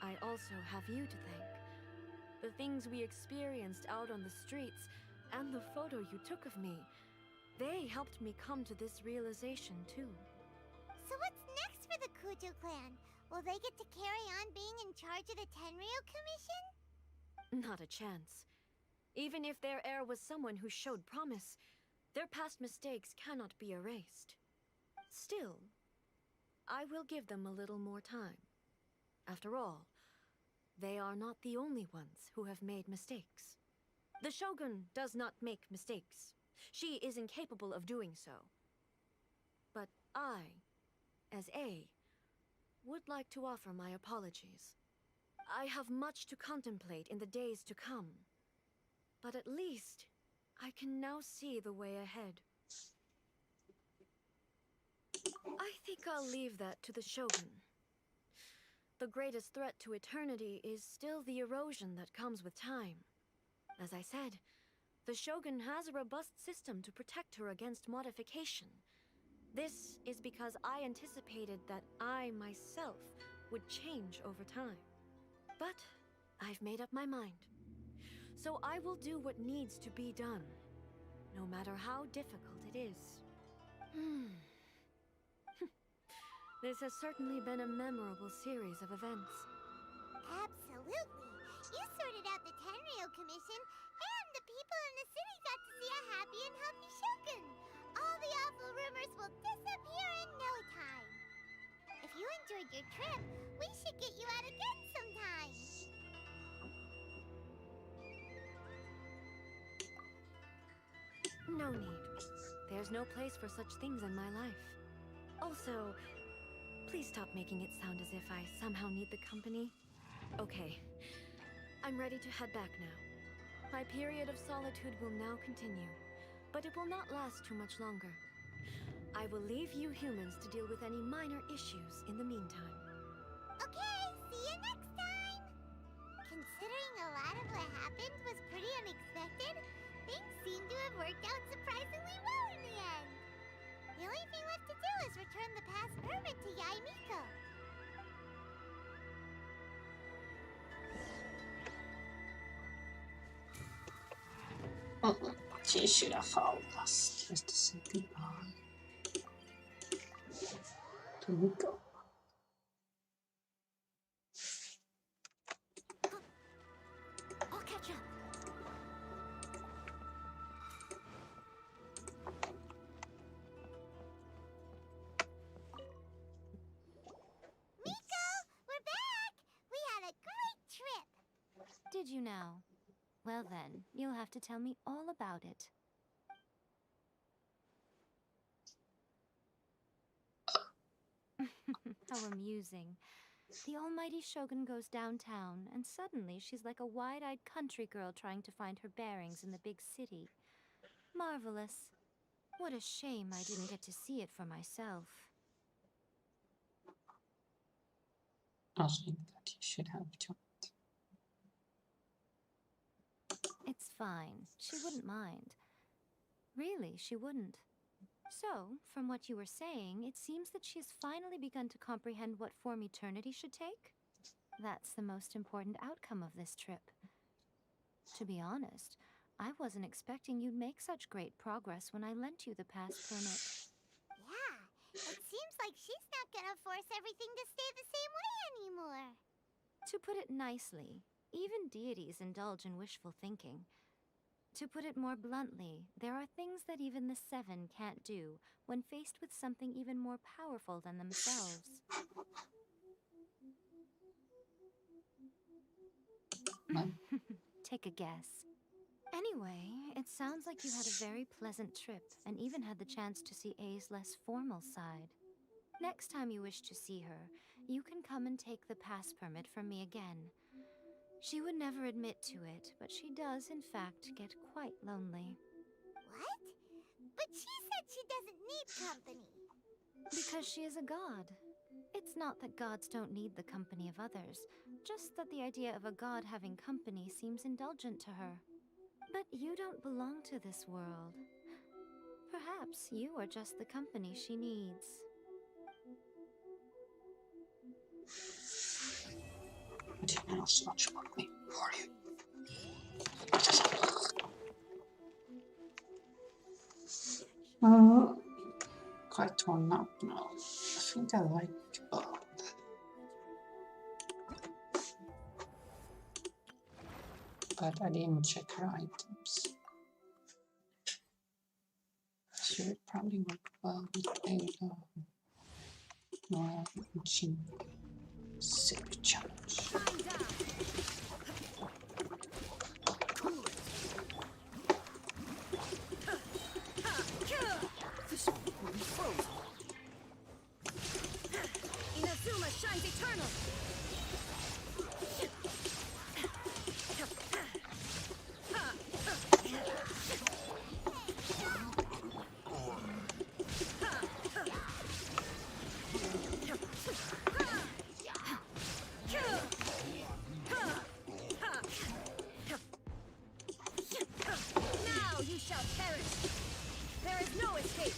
I also have you to thank. The things we experienced out on the streets and the photo you took of me, they helped me come to this realization too. So what's next for the Kujo clan? Will they get to carry on being in charge of the Tenryo Commission? Not a chance. Even if their heir was someone who showed promise, their past mistakes cannot be erased. Still, I will give them a little more time. After all, they are not the only ones who have made mistakes. The Shogun does not make mistakes. She is incapable of doing so. But I, as A, would like to offer my apologies. I have much to contemplate in the days to come. But at least, I can now see the way ahead. I think I'll leave that to the Shogun. The greatest threat to eternity is still the erosion that comes with time. As I said, the Shogun has a robust system to protect her against modification. This is because I anticipated that I myself would change over time. But I've made up my mind. So I will do what needs to be done, no matter how difficult it is. This has certainly been a memorable series of events. Absolutely. You sorted out the Tenryo Commission, and the people in the city got to see a happy and healthy Shogun. All the awful rumors will disappear in no time. If you enjoyed your trip, we should get you out again sometime. No need. There's no place for such things in my life. Also, please stop making it sound as if I somehow need the company. Okay, I'm ready to head back now. My period of solitude will now continue, but it will not last too much longer. I will leave you humans to deal with any minor issues in the meantime. Okay, see you next time! Considering a lot of what happened was pretty unexpected, things seem to have worked out surprisingly well in the end. The only thing left to do is return the past permit to Yaimiko. She should have followed us just to say goodbye to Nico. I'll catch up. Miko, we're back! We had a great trip! Did you now? Well then, you'll have to tell me all about it. How amusing. The almighty Shogun goes downtown, and suddenly she's like a wide-eyed country girl trying to find her bearings in the big city. Marvelous. What a shame I didn't get to see it for myself. I think that you should have joined. It's fine. She wouldn't mind. Really, she wouldn't. So, from what you were saying, it seems that she has finally begun to comprehend what form eternity should take? That's the most important outcome of this trip. To be honest, I wasn't expecting you'd make such great progress when I lent you the pass permit. Yeah, it seems like she's not gonna force everything to stay the same way anymore. To put it nicely, even deities indulge in wishful thinking. To put it more bluntly, there are things that even the Seven can't do when faced with something even more powerful than themselves. Take a guess. Anyway, it sounds like you had a very pleasant trip and even had the chance to see A's less formal side. Next time you wish to see her, you can come and take the pass permit from me again. She would never admit to it, but she does, in fact, get quite lonely. What? But she said she doesn't need company. Because she is a god. It's not that gods don't need the company of others, just that the idea of a god having company seems indulgent to her. But you don't belong to this world. Perhaps you are just the company she needs. But you know so much about me. Who are you? Quite torn up now. I think I like both. But I didn't check her items. She would probably work well with a Noel Genshin Super Challenge. Inazuma shines eternal! Now you shall perish! There is no escape!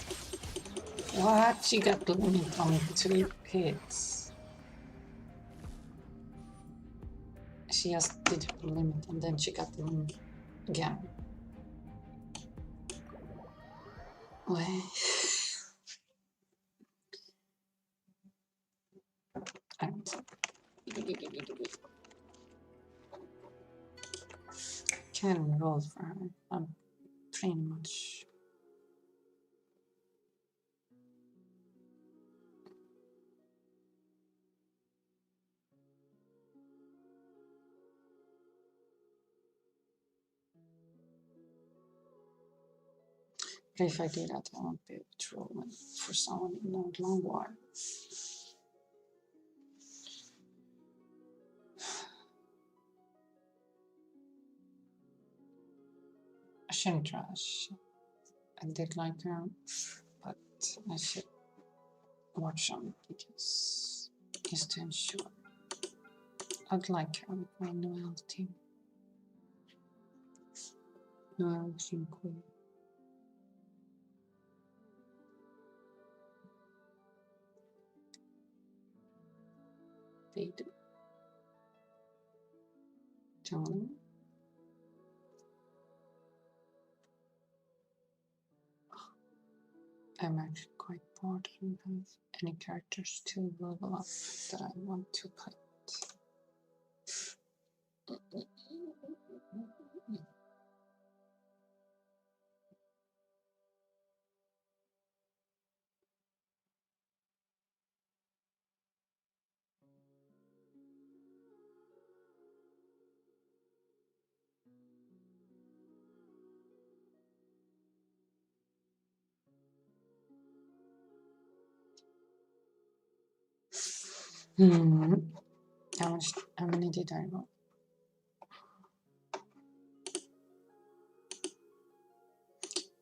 What? She got the limit on 3 hits. She just did the limit and then she got the limit again. Wait. Can roll for her. I'm pretty much. If I do that, I won't be able to roll for someone in a long while. I shouldn't trash. I did like her, but I should watch some videos just to ensure. I'd like her with my Noel team. Noel Queen. They do. John. I'm actually quite bored. I don't have any characters to level up that I want to play. How many did I roll?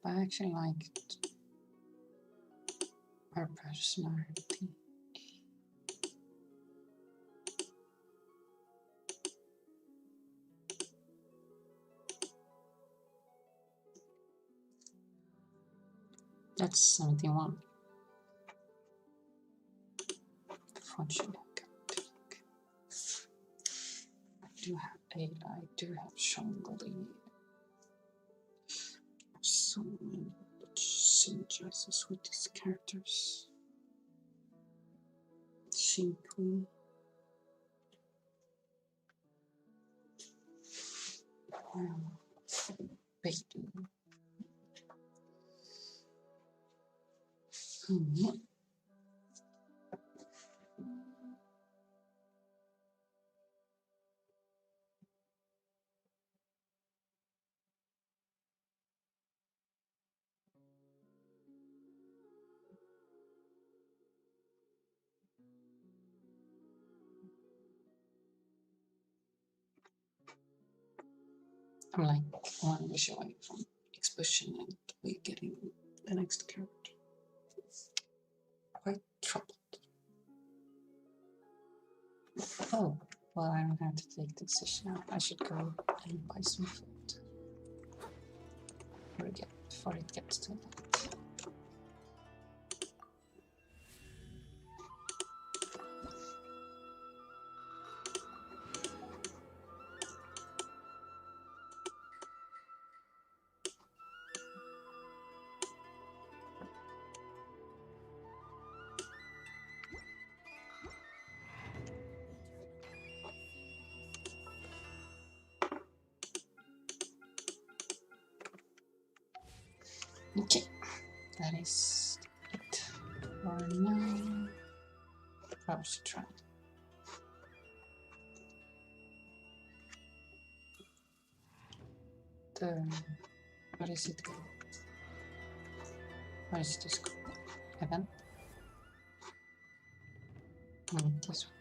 I actually liked her personality. That's 71. Fortunately, I do have 8. I do have Shangli. So many synergizes with these characters. Shinkui. Baby. I'm like one wish away from explosion and we getting the next character. Quite troubled. Oh, well, I don't have to take the decision now. I should go and buy some food. Before it gets too late. Okay, that is it for now. Probably should try. What is it called? What is this called? Event? This one.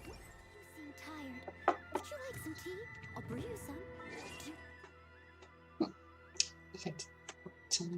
You seem tired. Would you like some tea? I'll brew you some. Effect